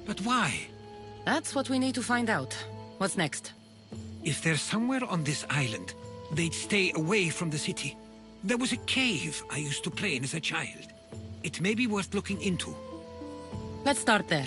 But why? That's what we need to find out. What's next? If they're somewhere on this island, they'd stay away from the city. There was a cave I used to play in as a child. It may be worth looking into. Let's start there.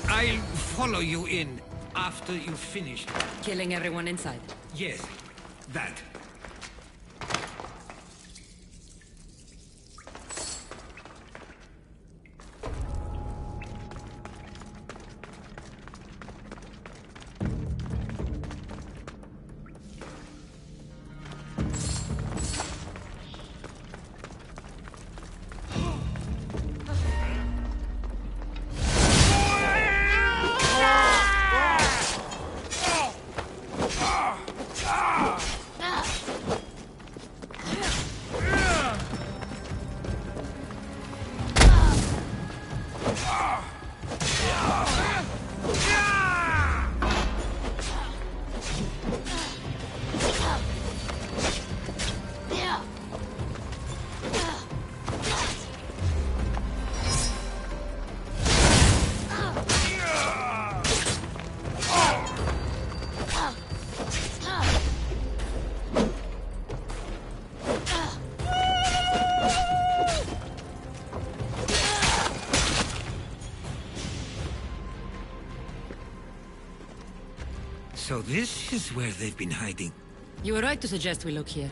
I'll follow you in after you've finished. Killing everyone inside? Yes, that. So this is where they've been hiding. You were right to suggest we look here.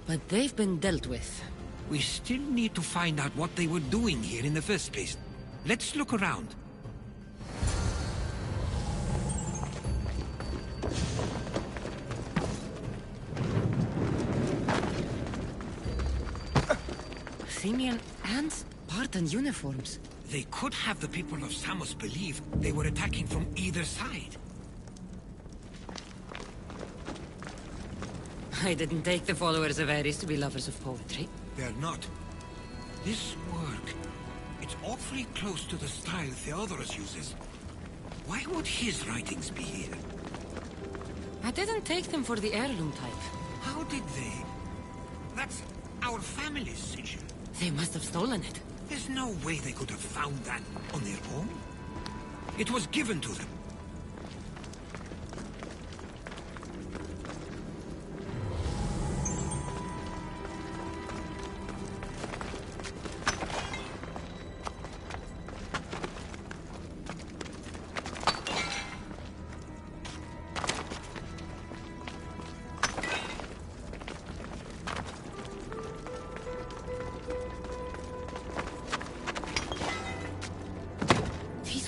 But they've been dealt with. We still need to find out what they were doing here in the first place. Let's look around. Athenian and Spartan uniforms. They could have the people of Samos believe they were attacking from either side. I didn't take the followers of Ares to be lovers of poetry. They're not. This work, it's awfully close to the style Theodorus uses. Why would his writings be here? I didn't take them for the heirloom type. How did they? That's our family's sigil. They must have stolen it. There's no way they could have found that on their own. It was given to them.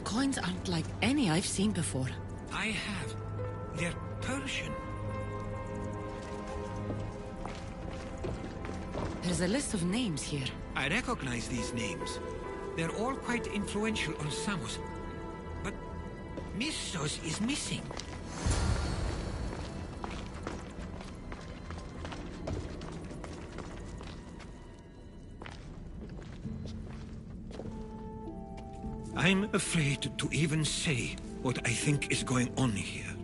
Coins aren't like any I've seen before. I have. They're Persian. There's a list of names here. I recognize these names. They're all quite influential on Samos. But Missos is missing. I'm afraid to even say what I think is going on here.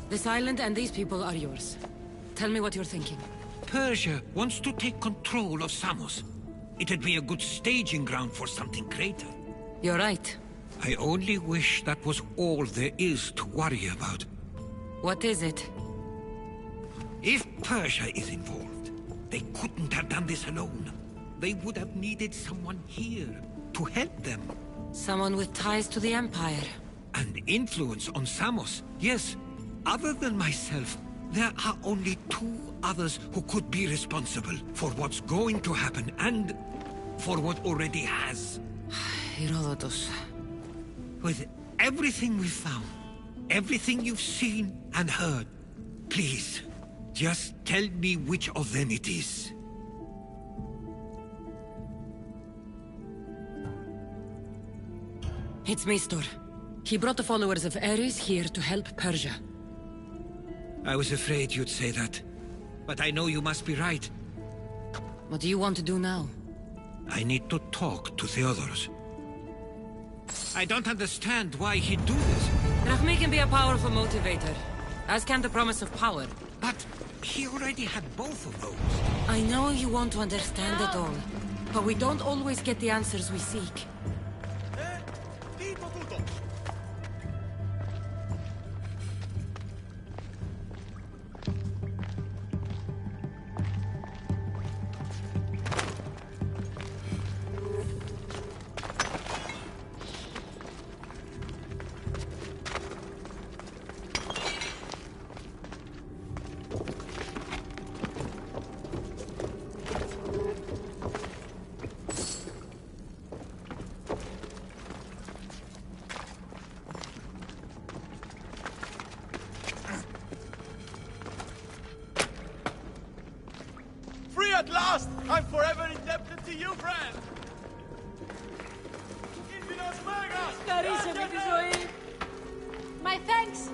This island and these people are yours. Tell me what you're thinking. Persia wants to take control of Samos. It'd be a good staging ground for something greater. You're right. I only wish that was all there is to worry about. What is it? If Persia is involved, they couldn't have done this alone. They would have needed someone here to help them. Someone with ties to the Empire. And influence on Samos. Yes, other than myself, there are only two others who could be responsible for what's going to happen and for what already has. Herodotus. With everything we've found, everything you've seen and heard, please, just tell me which of them it is. It's Mistor. He brought the followers of Ares here to help Persia. I was afraid you'd say that. But I know you must be right. What do you want to do now? I need to talk to Theodorus. I don't understand why he'd do this. Rahmi can be a powerful motivator, as can the promise of power. But he already had both of those. I know you want to understand it all, but we don't always get the answers we seek. At last! I'm forever indebted to you, friend! Χαρίσαμε τη ζωή! My thanks!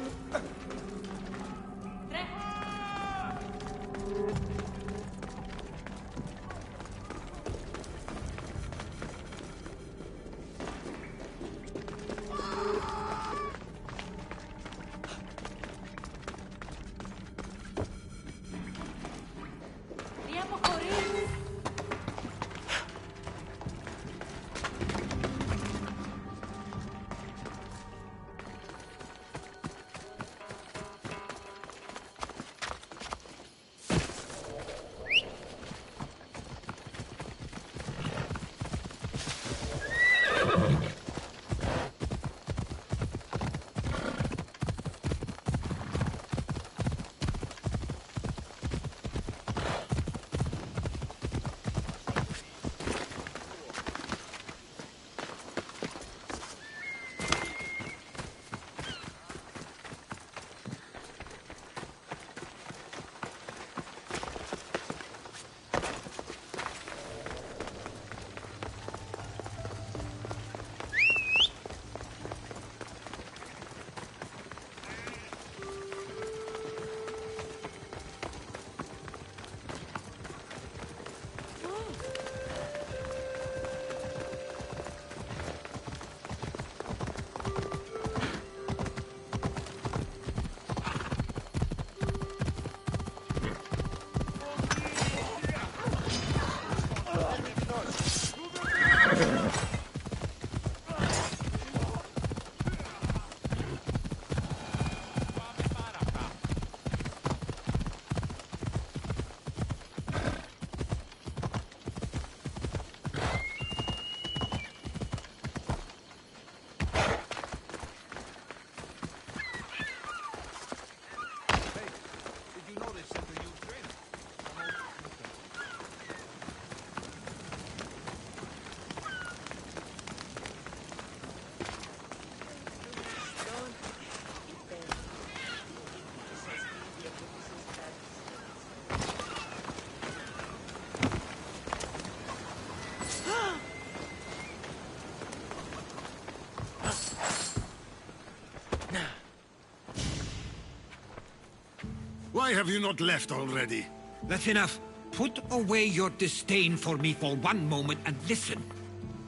Why have you not left already? That's enough. Put away your disdain for me for one moment and listen.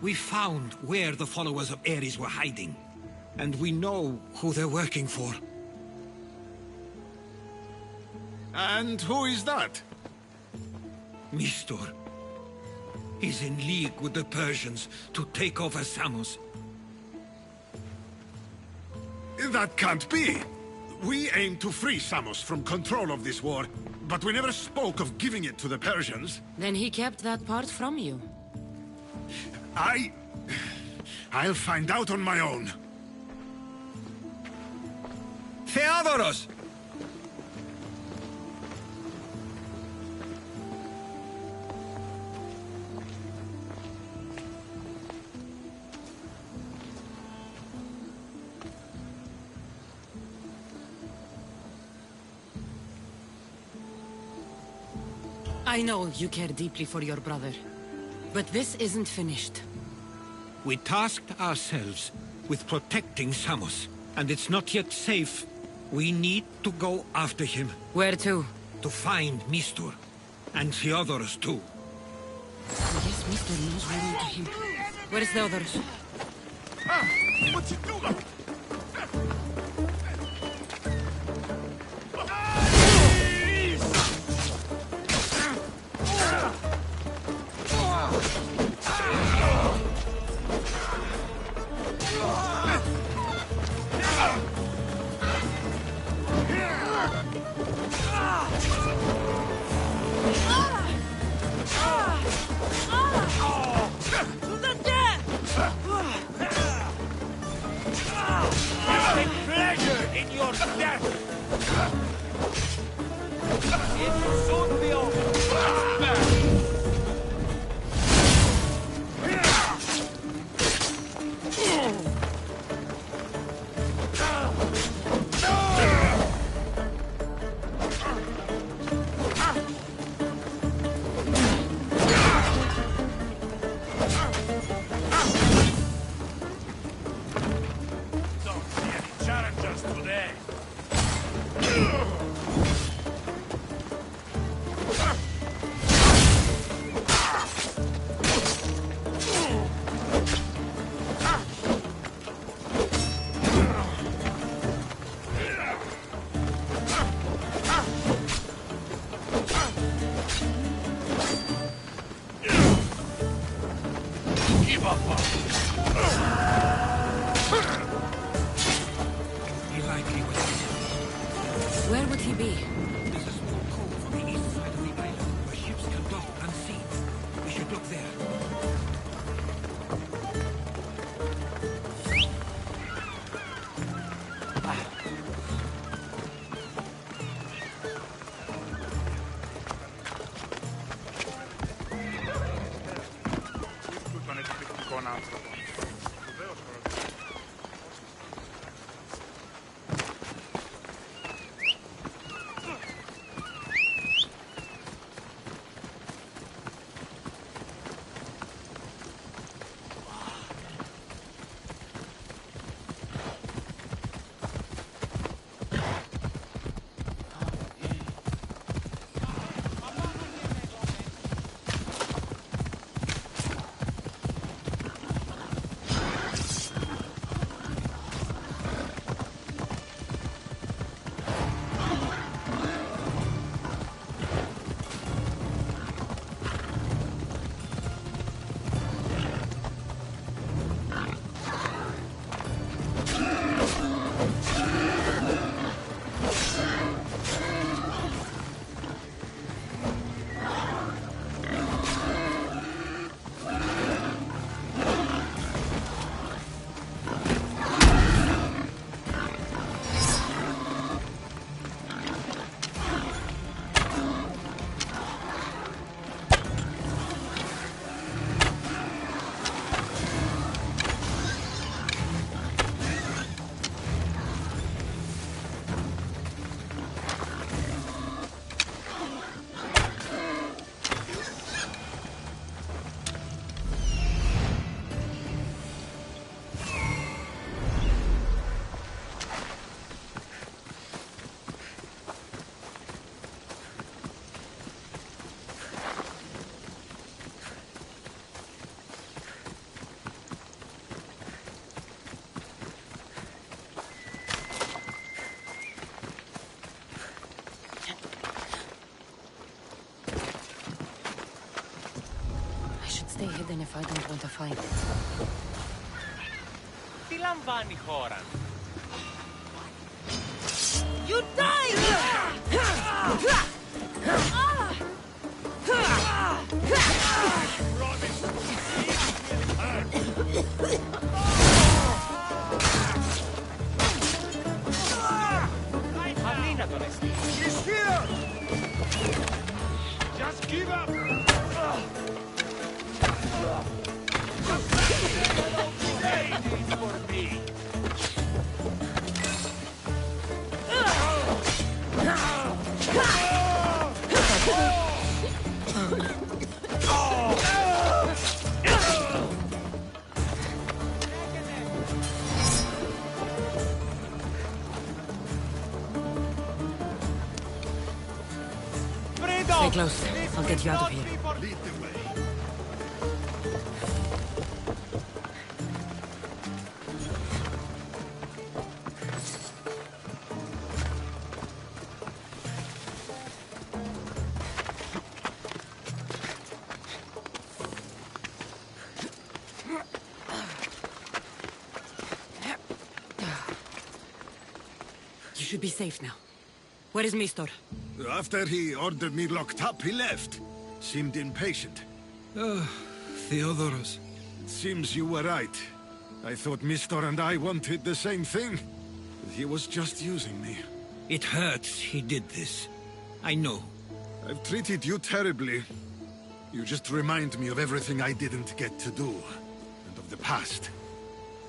We found where the followers of Ares were hiding. And we know who they're working for. And who is that? Mistor. He's in league with the Persians to take over Samos. That can't be! We aim to free Samos from control of this war, but we never spoke of giving it to the Persians. Then he kept that part from you. I'll find out on my own. Theodoros! I know you care deeply for your brother, but this isn't finished. We tasked ourselves with protecting Samos, and it's not yet safe. We need to go after him. Where to? To find Mistor. And Theodoros too. Yes, Mistor knows we're on to him. Where is Theodoros? What you doing? Where would he be? There's a small cove on the east side of the island where ships can dock unseen. We should look there. find it. Τι λαμβάνει η χώρα? You died! Αδύνατο να στείλει. He's here! Just give up! Say this for me! Stay close. I'll get you out of here. Lead the way. You should be safe now. Where is Mistor? After he ordered me locked up, he left. Seemed impatient. Theodoros. Seems you were right. I thought Mistor and I wanted the same thing. He was just using me. It hurts he did this. I know. I've treated you terribly. You just remind me of everything I didn't get to do. And of the past.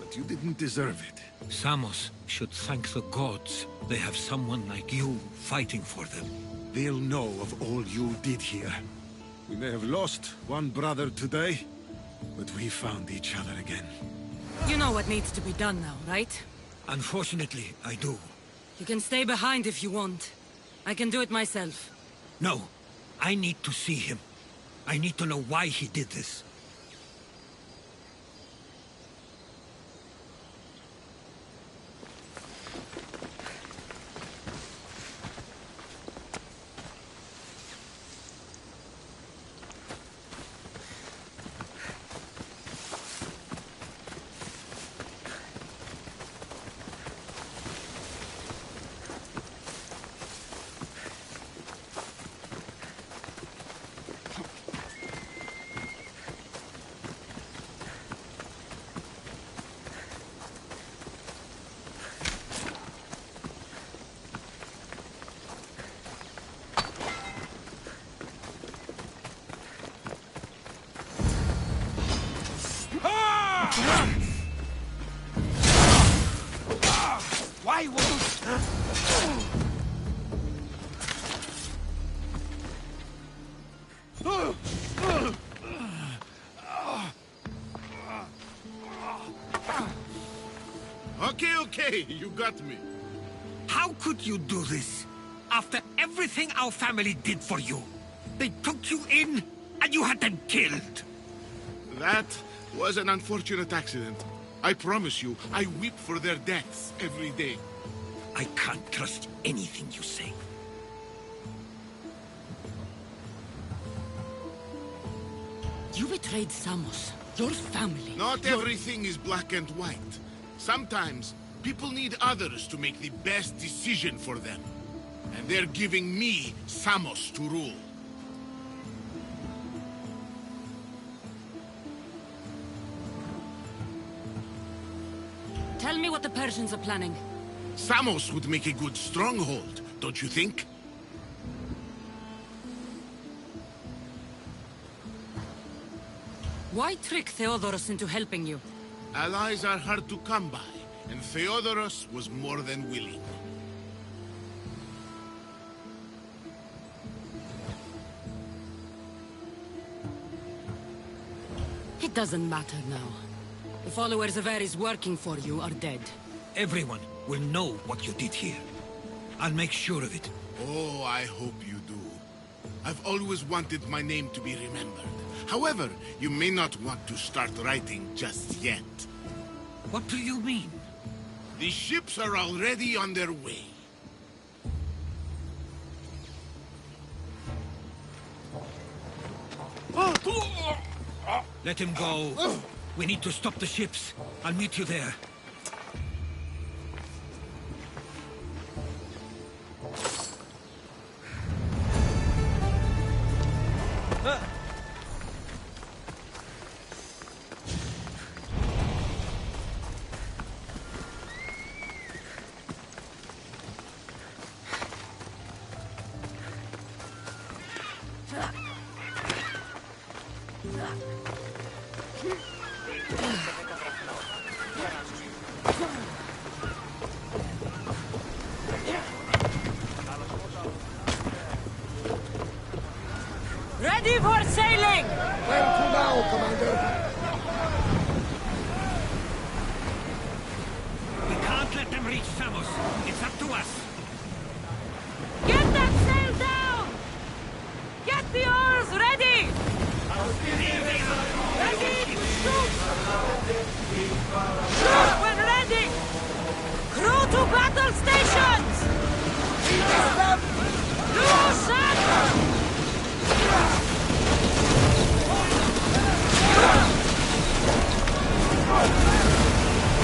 But you didn't deserve it. Samos should thank the gods. They have someone like you fighting for them. They'll know of all you did here. We may have lost one brother today, but we found each other again. You know what needs to be done now, right? Unfortunately, I do. You can stay behind if you want. I can do it myself. No, I need to see him. I need to know why he did this. Why won't... Okay, you got me. How could you do this? After everything our family did for you. They took you in, and you had them killed. That was an unfortunate accident. I promise you, I weep for their deaths every day. I can't trust anything you say. You betrayed Samos, your family. Not everything is black and white. Sometimes, people need others to make the best decision for them. And they're giving me Samos to rule. Tell me what the Persians are planning. Samos would make a good stronghold, don't you think? Why trick Theodoros into helping you? Allies are hard to come by, and Theodoros was more than willing. It doesn't matter now. The followers of Ares working for you are dead. Everyone will know what you did here. I'll make sure of it. Oh, I hope you do. I've always wanted my name to be remembered. However, you may not want to start writing just yet. What do you mean? The ships are already on their way. Let him go. We need to stop the ships. I'll meet you there. Ready for sailing! Where to now, Commander? We can't let them reach Samos. It's up to us. Get that sail down! Get the oars ready! Ready to shoot! Shoot when ready! Crew to battle stations! Loose anchor!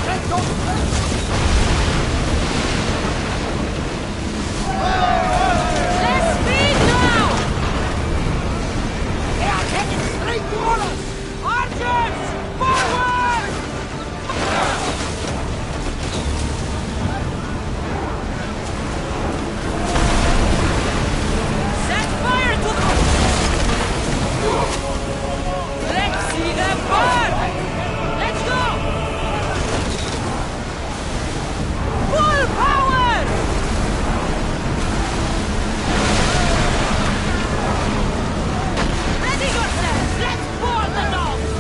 Let's go! Less speed now! They are heading straight toward us! Archers! Forward! Set fire to them! Let's see them burn! Let's go! Full power! Ready yourselves! Let's board the dogs!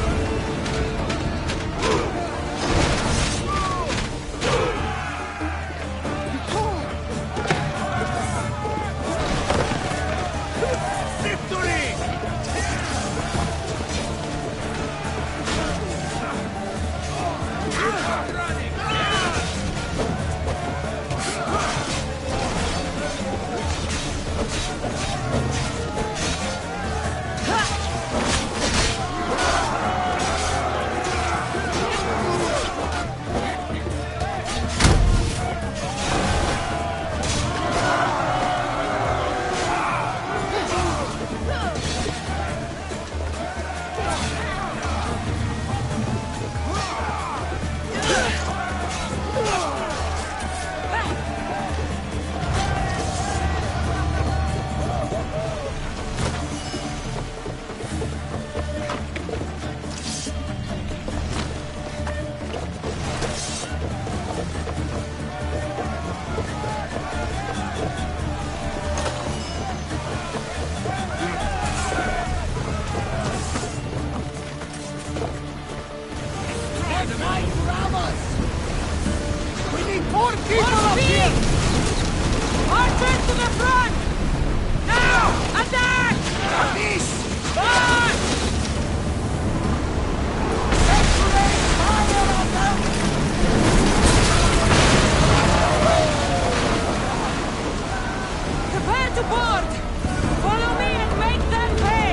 Victory! We need more people up here! Archers to the front! Now! Attack! This! March! Fire on them! Prepare to board! Follow me and make them pay!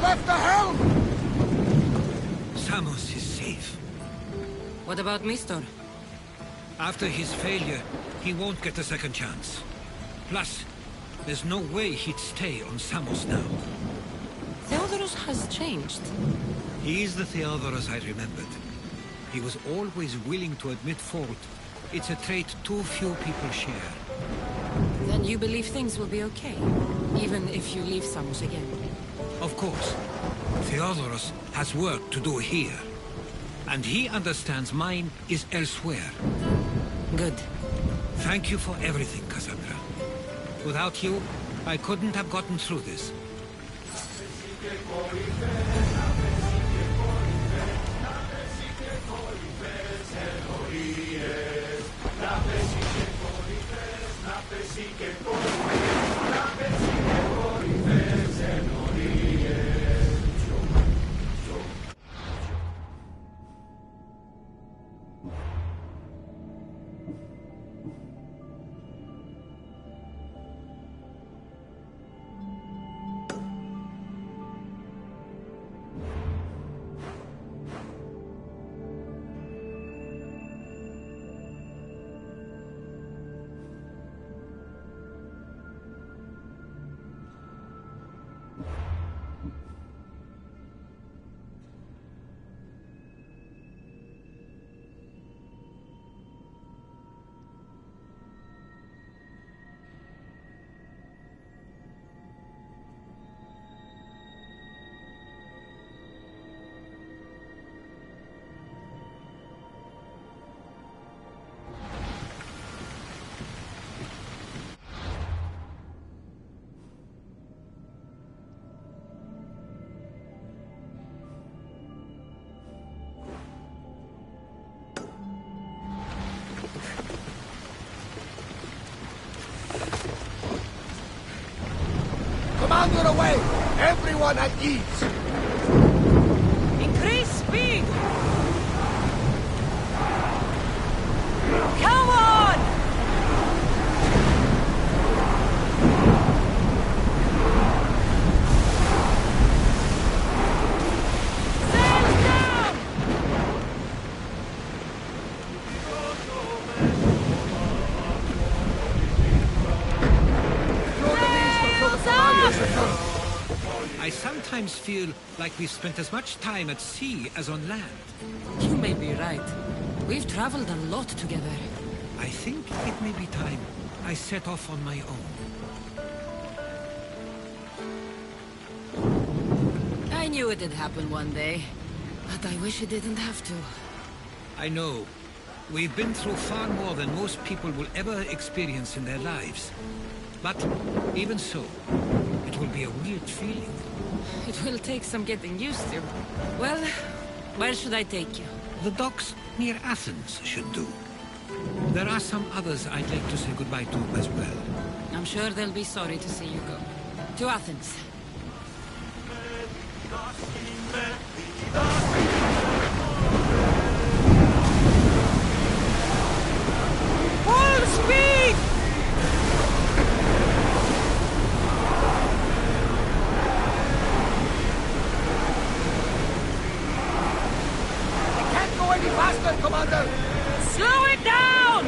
left the helm! Samos is safe. What about Mistor? After his failure, he won't get a second chance. Plus, there's no way he'd stay on Samos now. Theodorus has changed. He is the Theodorus I remembered. He was always willing to admit fault. It's a trait too few people share. Then you believe things will be okay, even if you leave Samos again? Of course. Theodorus has work to do here. And he understands mine is elsewhere. Good. Thank you for everything, Cassandra. Without you, I couldn't have gotten through this. Commander away! Everyone at ease! Increase speed! Come on! Sails down! I sometimes feel like we've spent as much time at sea as on land. You may be right. We've traveled a lot together. I think it may be time I set off on my own. I knew it'd happen one day, but I wish it didn't have to. I know. We've been through far more than most people will ever experience in their lives. But even so, it will be a weird feeling. It will take some getting used to. Well, where should I take you? The docks near Athens should do. There are some others I'd like to say goodbye to as well. I'm sure they'll be sorry to see you go. To Athens. Full speed! Any faster, Commander! Slow it down!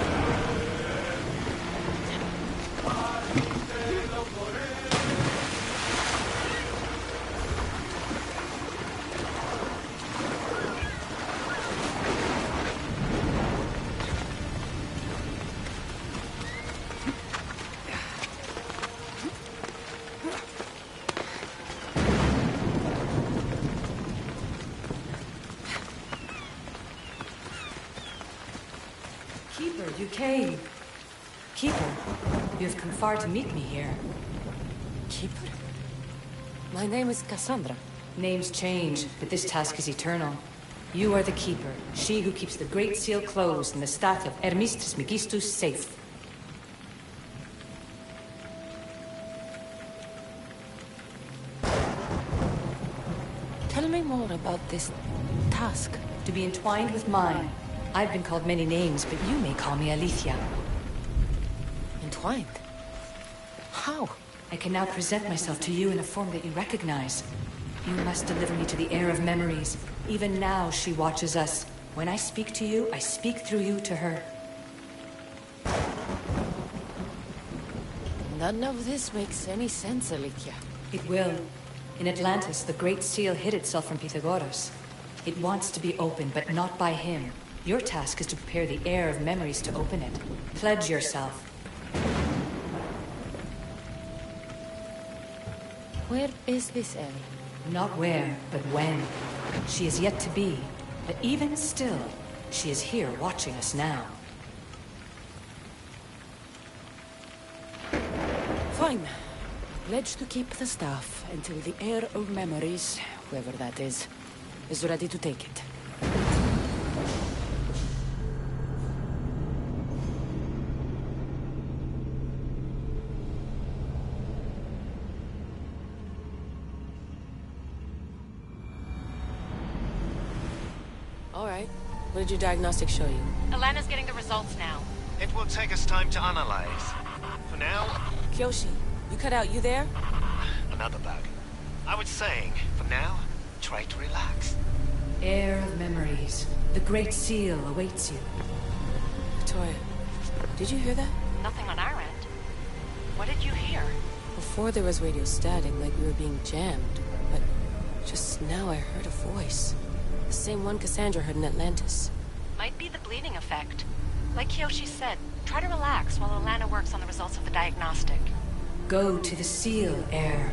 Keeper, you came. Keeper, you have come far to meet me here. Keeper? My name is Cassandra. Names change, but this task is eternal. You are the Keeper, she who keeps the Great Seal closed and the staff of Hermes Trismegistus safe. Tell me more about this task. To be entwined with mine. I've been called many names, but you may call me Alethea. Entwined? How? I can now present myself to you in a form that you recognize. You must deliver me to the heir of memories. Even now, she watches us. When I speak to you, I speak through you to her. None of this makes any sense, Alethea. It will. In Atlantis, the Great Seal hid itself from Pythagoras. It wants to be opened, but not by him. Your task is to prepare the heir of memories to open it. Pledge yourself. Where is this Ellie? Not where, but when. She is yet to be, but even still, she is here watching us now. Fine. Pledge to keep the staff until the heir of memories, whoever that is ready to take it. All right. What did your diagnostic show you? Alana's getting the results now. It will take us time to analyze. For now... Kyoshi, you cut out, you there? Another bug. I was saying, for now, try to relax. Heir of memories. The Great Seal awaits you. Victoria, did you hear that? Nothing on our end. What did you hear? Before there was radio static, like we were being jammed. But just now I heard a voice. The same one Cassandra heard in Atlantis. Might be the bleeding effect. Like Kyoshi said, try to relax while Alana works on the results of the diagnostic. Go to the Seal, heir.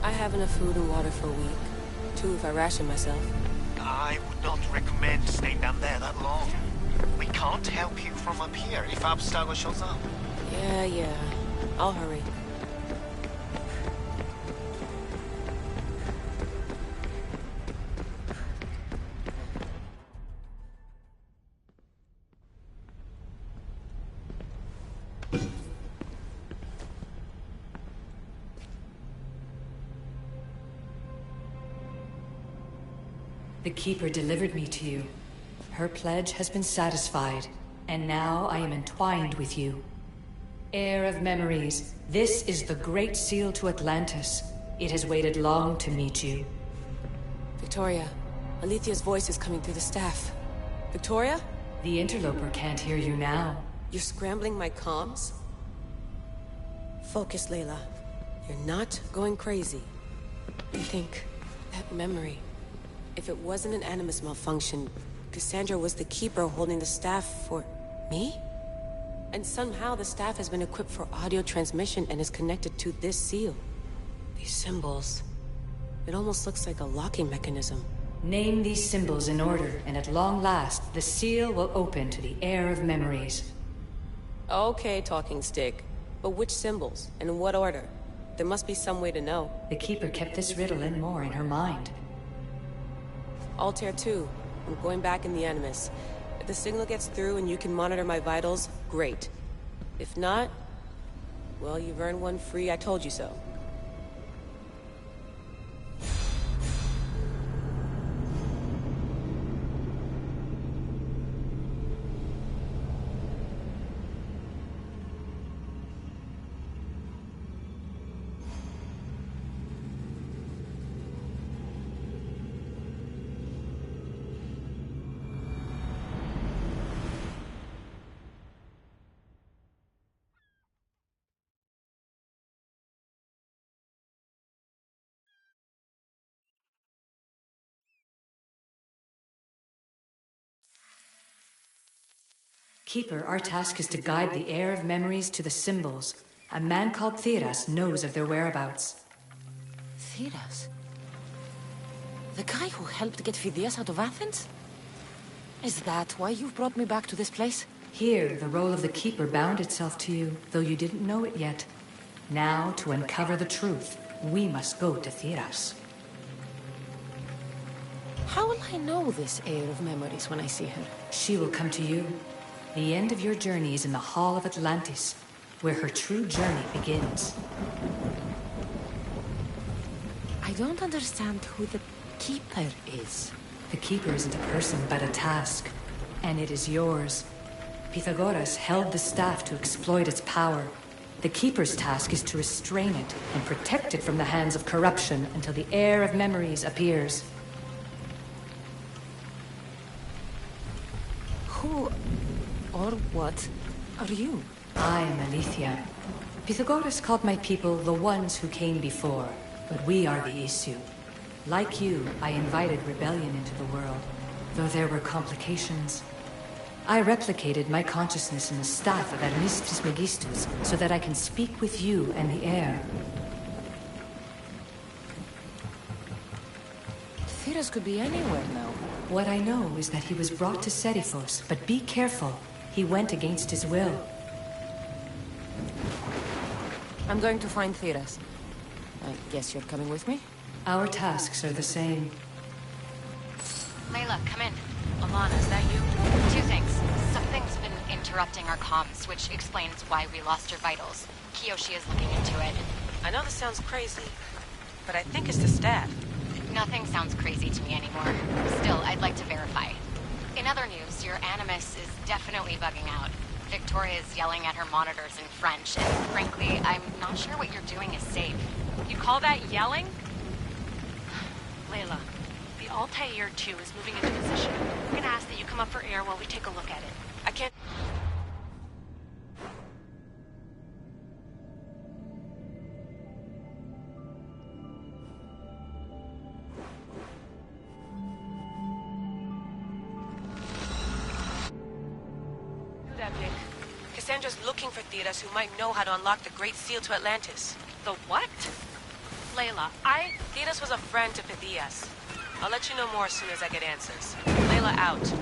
I have enough food and water for a week. 2 if I ration myself. I would not recommend staying down there that long. We can't help you from up here if Abstergo shows up. Yeah. I'll hurry. The Keeper delivered me to you. Her pledge has been satisfied, and now I am entwined with you. Heir of memories, this is the Great Seal to Atlantis. It has waited long to meet you. Victoria, Alethea's voice is coming through the staff. Victoria? The interloper can't hear you now. You're scrambling my comms? Focus, Layla. You're not going crazy. You think that memory... If it wasn't an Animus malfunction, Cassandra was the Keeper holding the staff for... me? And somehow the staff has been equipped for audio transmission and is connected to this seal. These symbols... It almost looks like a locking mechanism. Name these symbols in order, and at long last, the seal will open to the heir of memories. Okay, talking stick. But which symbols? And in what order? There must be some way to know. The Keeper kept this riddle and more in her mind. Altair 2. I'm going back in the Animus. If the signal gets through and you can monitor my vitals, great. If not, well, you've earned one free I told you so. Keeper, our task is to guide the heir of memories to the symbols. A man called Theras knows of their whereabouts. Theras? The guy who helped get Phidias out of Athens? Is that why you've brought me back to this place? Here, the role of the Keeper bound itself to you, though you didn't know it yet. Now, to uncover the truth, we must go to Theras. How will I know this heir of memories when I see her? She will come to you. The end of your journey is in the Hall of Atlantis, where her true journey begins. I don't understand who the Keeper is. The Keeper isn't a person, but a task. And it is yours. Pythagoras held the staff to exploit its power. The Keeper's task is to restrain it and protect it from the hands of corruption until the heir of memories appears. Who or what are you? I am Aletheia. Pythagoras called my people the ones who came before, but we are the issue. Like you, I invited rebellion into the world, though there were complications. I replicated my consciousness in the staff of Admistris Megistus so that I can speak with you and the heir. Theras could be anywhere now. What I know is that he was brought to Serifos, but be careful. He went against his will. I'm going to find Theras. I guess you're coming with me? Our tasks are the same. Layla, come in. Alana, is that you? Two things. Something's been interrupting our comms, which explains why we lost your vitals. Kiyoshi is looking into it. I know this sounds crazy, but I think it's the staff. Nothing sounds crazy to me anymore. Still, I'd like to verify. In other news, your Animus is definitely bugging out. Victoria is yelling at her monitors in French, and frankly, I'm not sure what you're doing is safe. You call that yelling? Layla, the Altair 2 is moving into position. I'm gonna ask that you come up for air while we take a look at it. I can't... Do that, Vic. Cassandra's looking for Theras who might know how to unlock the Great Seal to Atlantis. The what? Layla, Theras was a friend to Pythias. I'll let you know more as soon as I get answers. Layla out.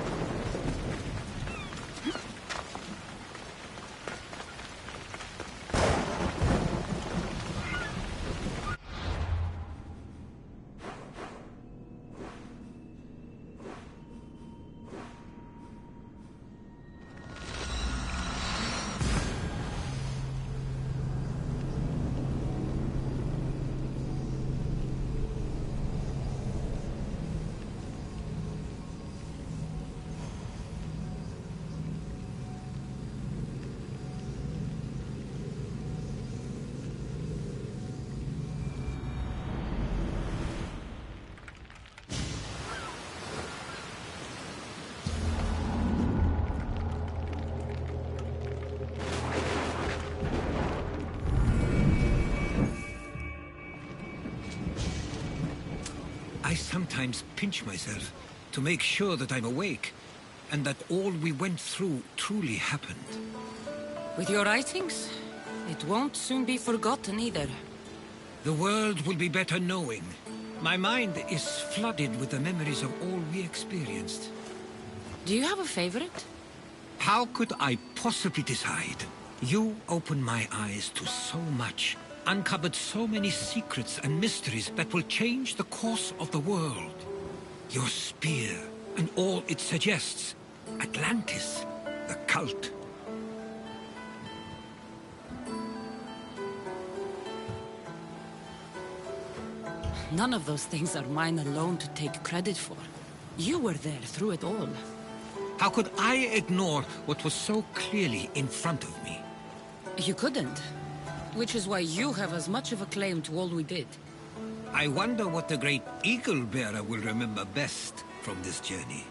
I sometimes pinch myself to make sure that I'm awake, and that all we went through truly happened. With your writings, it won't soon be forgotten either. The world will be better knowing. My mind is flooded with the memories of all we experienced. Do you have a favorite? How could I possibly decide? You opened my eyes to so much, uncovered so many secrets and mysteries that will change the course of the world. Your spear, and all it suggests. Atlantis, the cult. None of those things are mine alone to take credit for. You were there through it all. How could I ignore what was so clearly in front of me? You couldn't. Which is why you have as much of a claim to all we did. I wonder what the great Eagle Bearer will remember best from this journey.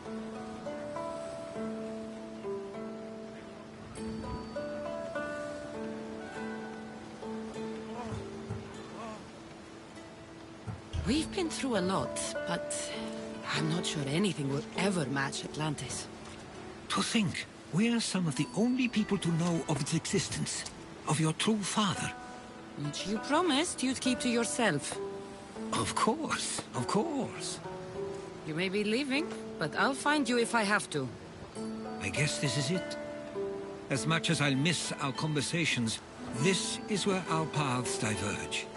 We've been through a lot, but I'm not sure anything will ever match Atlantis. To think, we're some of the only people to know of its existence. Of your true father. Which you promised you'd keep to yourself. Of course, of course. You may be leaving, but I'll find you if I have to. I guess this is it. As much as I'll miss our conversations, this is where our paths diverge.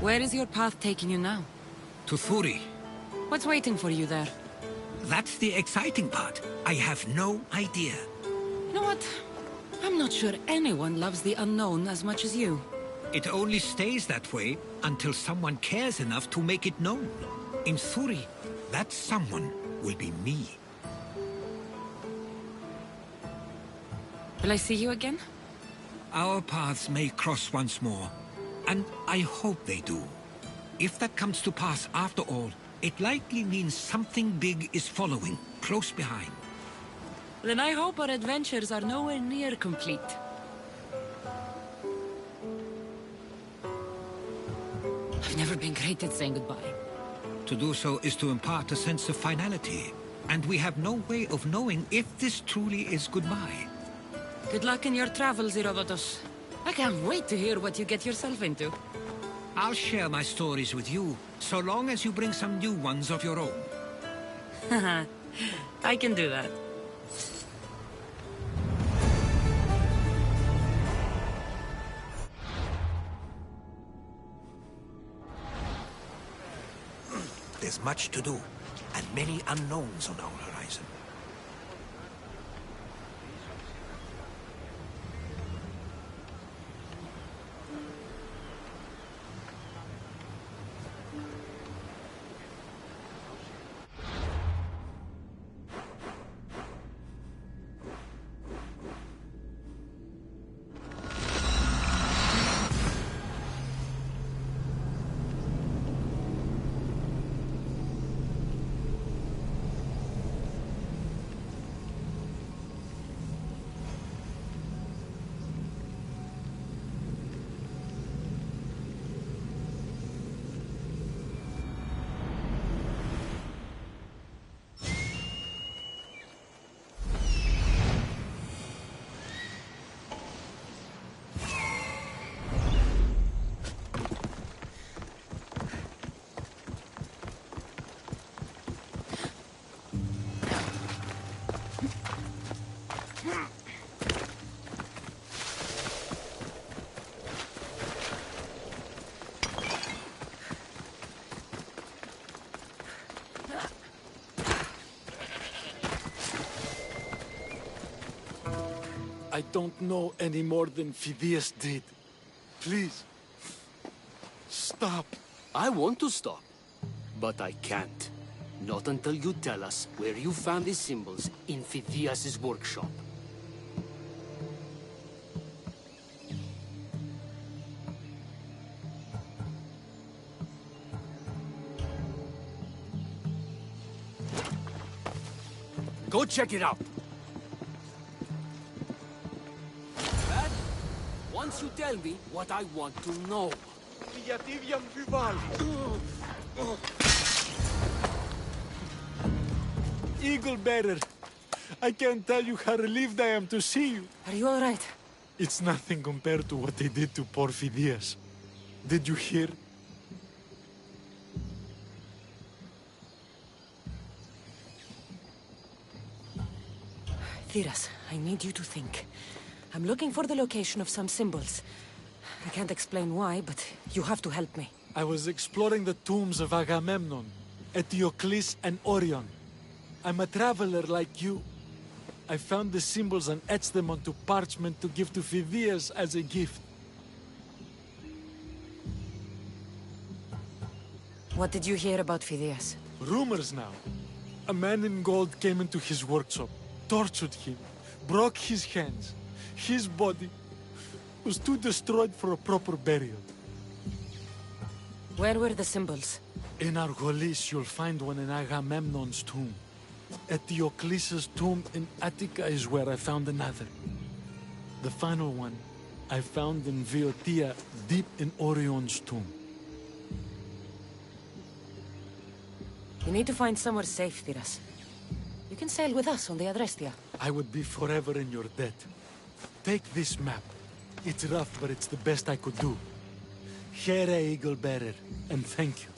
Where is your path taking you now? To Thuri. What's waiting for you there? That's the exciting part. I have no idea. You know what? I'm not sure anyone loves the unknown as much as you. It only stays that way until someone cares enough to make it known. In Thuri, that someone will be me. Will I see you again? Our paths may cross once more, and I hope they do. If that comes to pass after all, it likely means something big is following, close behind. Then I hope our adventures are nowhere near complete. I've never been great at saying goodbye. To do so is to impart a sense of finality, and we have no way of knowing if this truly is goodbye. Good luck in your travels, Herodotus. I can't wait to hear what you get yourself into. I'll share my stories with you, so long as you bring some new ones of your own. Haha, I can do that. There's much to do, and many unknowns on our horizon. I don't know any more than Phidias did. Please, stop. I want to stop, but I can't. Not until you tell us where you found the symbols in Phidias' workshop. Go check it out. Dad, once you tell me what I want to know. Eagle Bearer, I can't tell you how relieved I am to see you. Are you all right? It's nothing compared to what they did to poor Phidias. Did you hear? Thiras, I need you to think. I'm looking for the location of some symbols. I can't explain why, but you have to help me. I was exploring the tombs of Agamemnon, Eteocles, and Orion. I'm a traveler like you. I found the symbols and etched them onto parchment to give to Phidias as a gift. What did you hear about Phidias? Rumors now. A man in gold came into his workshop, tortured him, broke his hands. His body was too destroyed for a proper burial. Where were the symbols? In Argolis, you'll find one in Agamemnon's tomb. At Theocles' tomb in Attica is where I found another. The final one I found in Viotia, deep in Orion's tomb. You need to find somewhere safe, Thiras. You can sail with us on the Adrestia. I would be forever in your debt. Take this map. It's rough, but it's the best I could do. Here, Eagle Bearer, and thank you.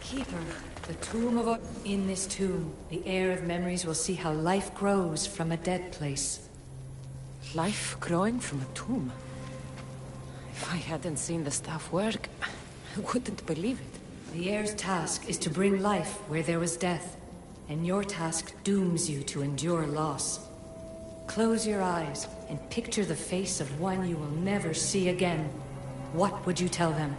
Keeper, the tomb of... In this tomb, the heir of memories will see how life grows from a dead place. Life growing from a tomb? If I hadn't seen the staff work, I wouldn't believe it. The heir's task is to bring life where there was death, and your task dooms you to endure loss. Close your eyes and picture the face of one you will never see again. What would you tell them?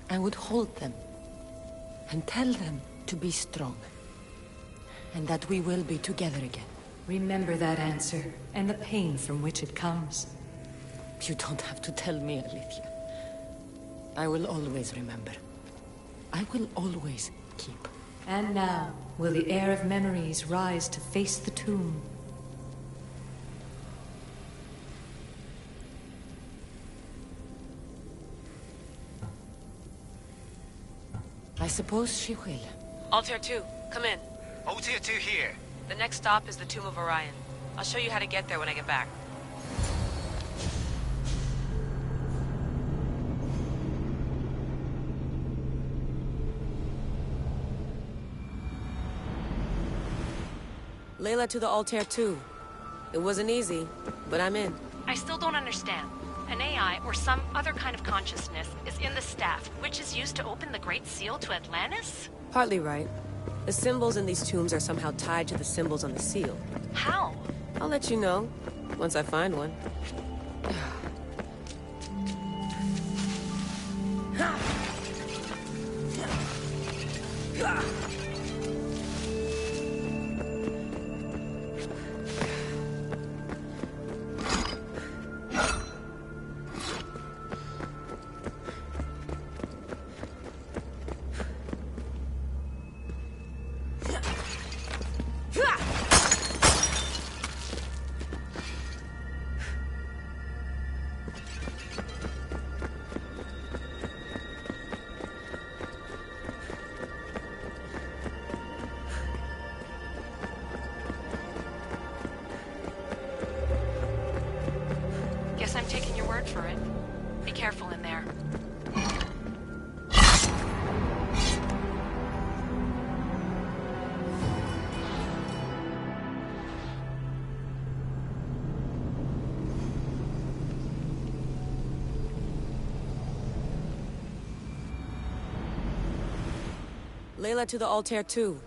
I would hold them and tell them to be strong, and that we will be together again. Remember that answer, and the pain from which it comes. You don't have to tell me, Alethea. I will always remember. I will always keep. And now, will the heir of memories rise to face the tomb? I suppose she will. Altair 2, come in. Altair 2 here. The next stop is the Tomb of Orion. I'll show you how to get there when I get back. Layla to the Altair 2. It wasn't easy, but I'm in. I still don't understand. An AI, or some other kind of consciousness, is in the staff, which is used to open the Great Seal to Atlantis? Partly right. The symbols in these tombs are somehow tied to the symbols on the seal. How? I'll let you know, once I find one. Guess I'm taking your word for it. Be careful in there. Layla to the Altair 2.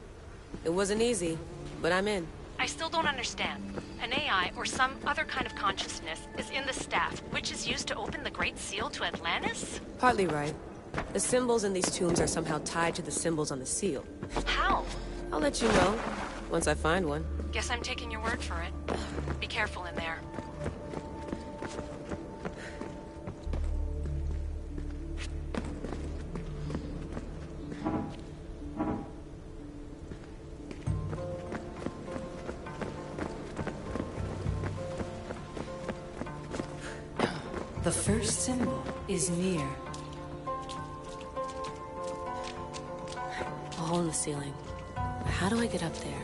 It wasn't easy, but I'm in. I still don't understand. An AI, or some other kind of consciousness, is in the staff, which is used to open the Great Seal to Atlantis? Partly right. The symbols in these tombs are somehow tied to the symbols on the seal. How? I'll let you know, once I find one. Guess I'm taking your word for it. Be careful in there. The first symbol is near. A hole in the ceiling. How do I get up there?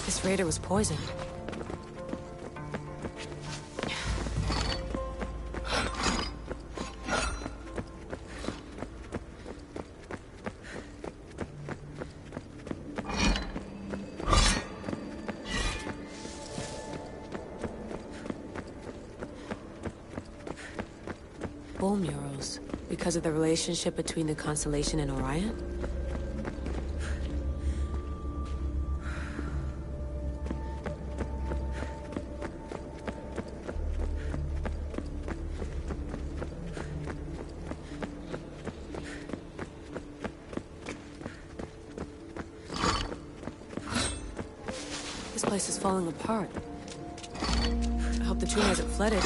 This raider was poisoned. Bull murals, because of the relationship between the constellation and Orion? This place is falling apart. I hope the tomb hasn't flooded.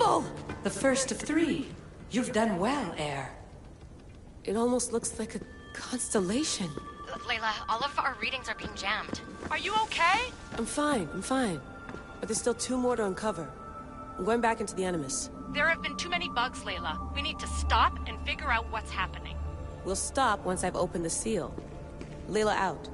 symbol! The first of 3. You've done well, Heir. It almost looks like a constellation. Layla, all of our readings are being jammed. Are you okay? I'm fine. But there's still 2 more to uncover. I'm going back into the Animus. There have been too many bugs, Layla. We need to stop and figure out what's happening. We'll stop once I've opened the seal. Layla out.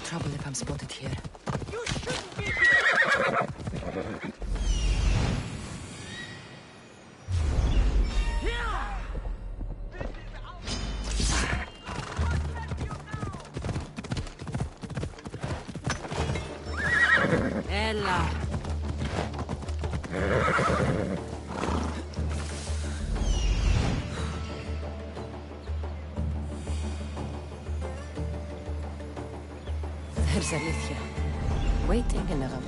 Trouble if I'm spotted here. You shouldn't be here! Ella. There's Alicia, waiting in a room.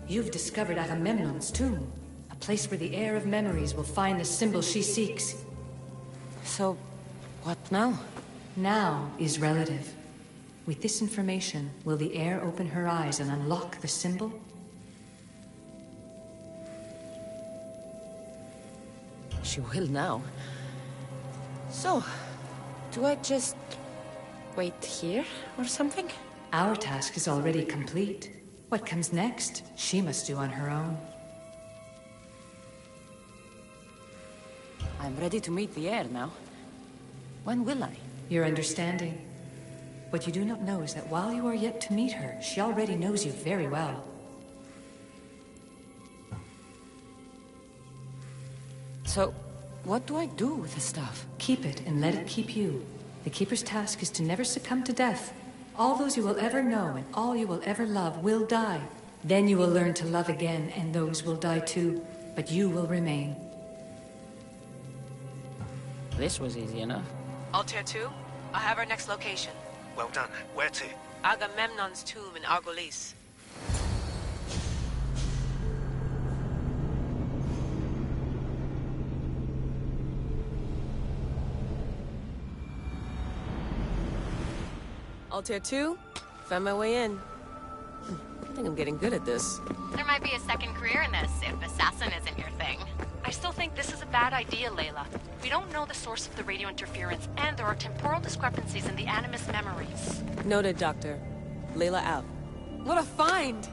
You've discovered Agamemnon's tomb, a place where the heir of memories will find the symbol she seeks. So, what now? Now is relative. With this information, will the heir open her eyes and unlock the symbol? She will now. So, do I just wait here or something? Our task is already complete. What comes next, she must do on her own. I'm ready to meet the heir now. When will I? Your understanding. What you do not know is that while you are yet to meet her, she already knows you very well. So, what do I do with the stuff? Keep it and let it keep you. The Keeper's task is to never succumb to death. All those you will ever know and all you will ever love will die. Then you will learn to love again, and those will die too. But you will remain. This was easy enough. Altair 2, I have our next location. Well done. Where to? Agamemnon's tomb in Argolis. Altair 2, found my way in. I think I'm getting good at this. There might be a second career in this if assassin isn't your thing. I still think this is a bad idea, Layla. We don't know the source of the radio interference, and there are temporal discrepancies in the Animus memories. Noted, Doctor. Layla out. What a find!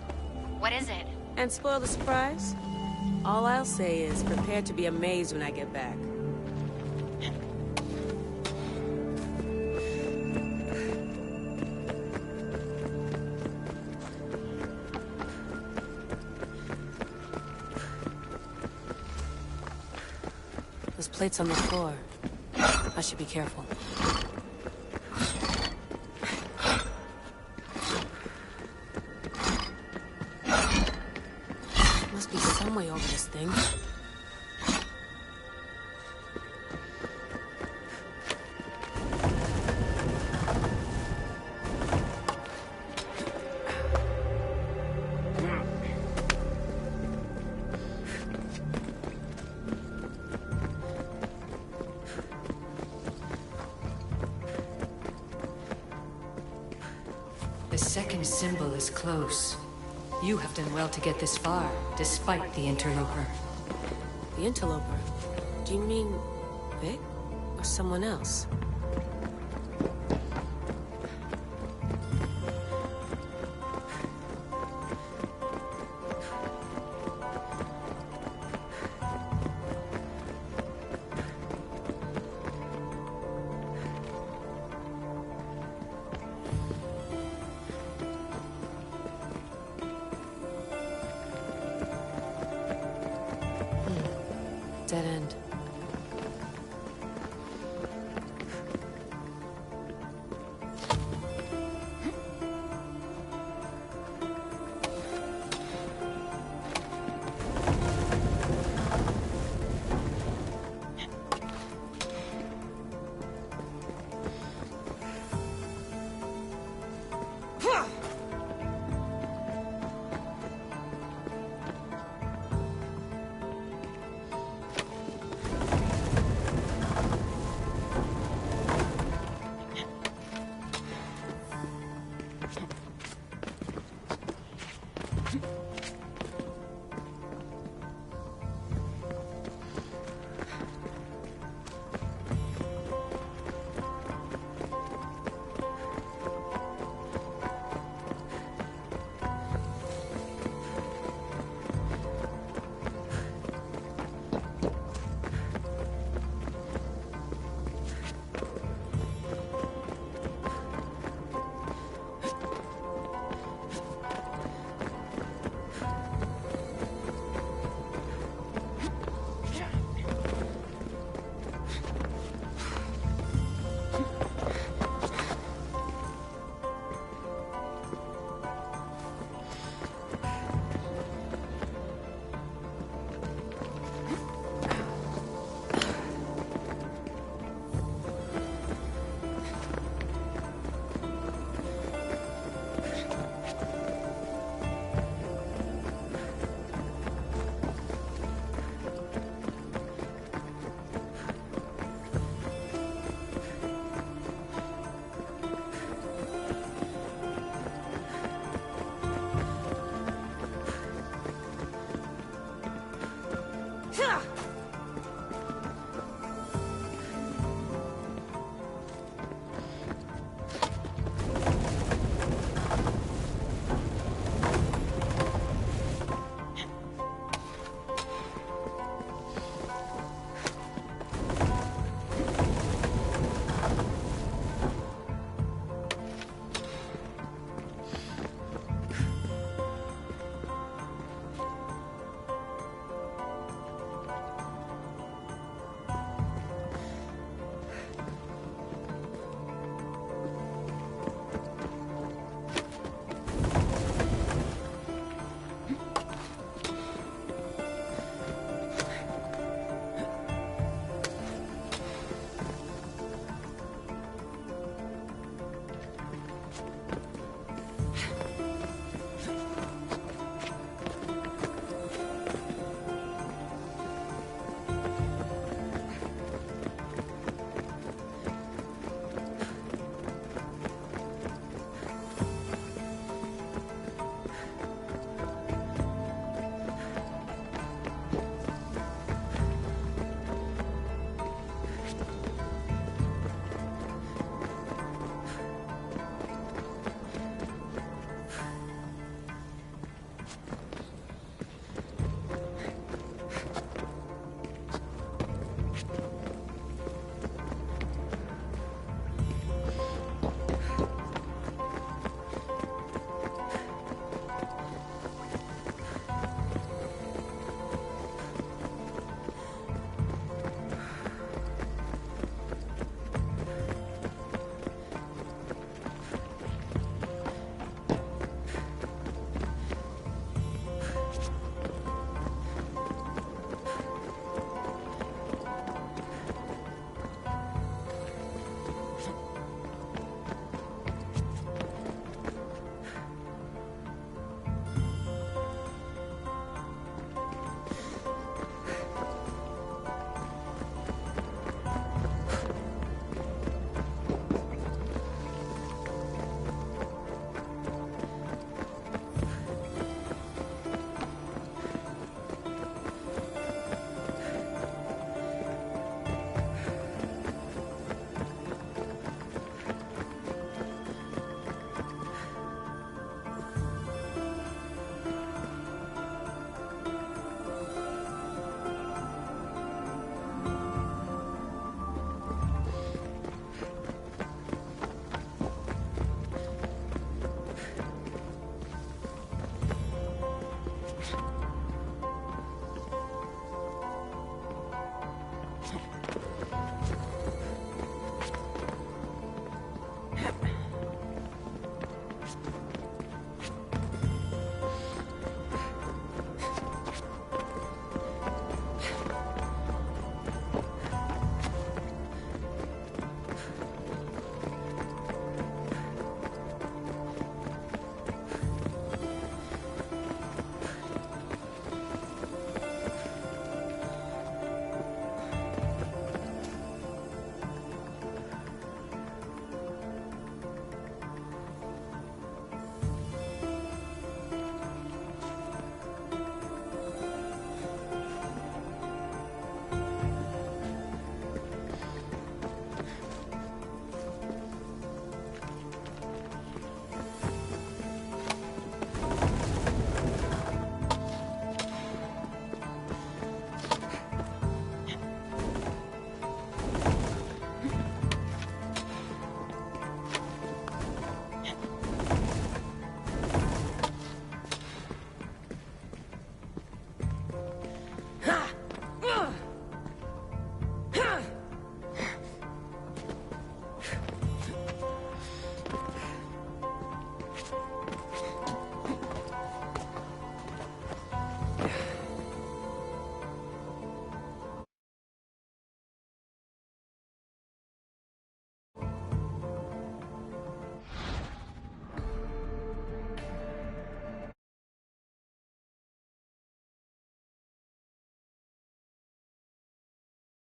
What is it? And spoil the surprise? All I'll say is prepare to be amazed when I get back. Those plates on the floor. I should be careful. Must be some way over this thing. The second symbol is close. You have done well to get this far, despite the interloper. The interloper? Do you mean Vic? Or someone else? Dead end.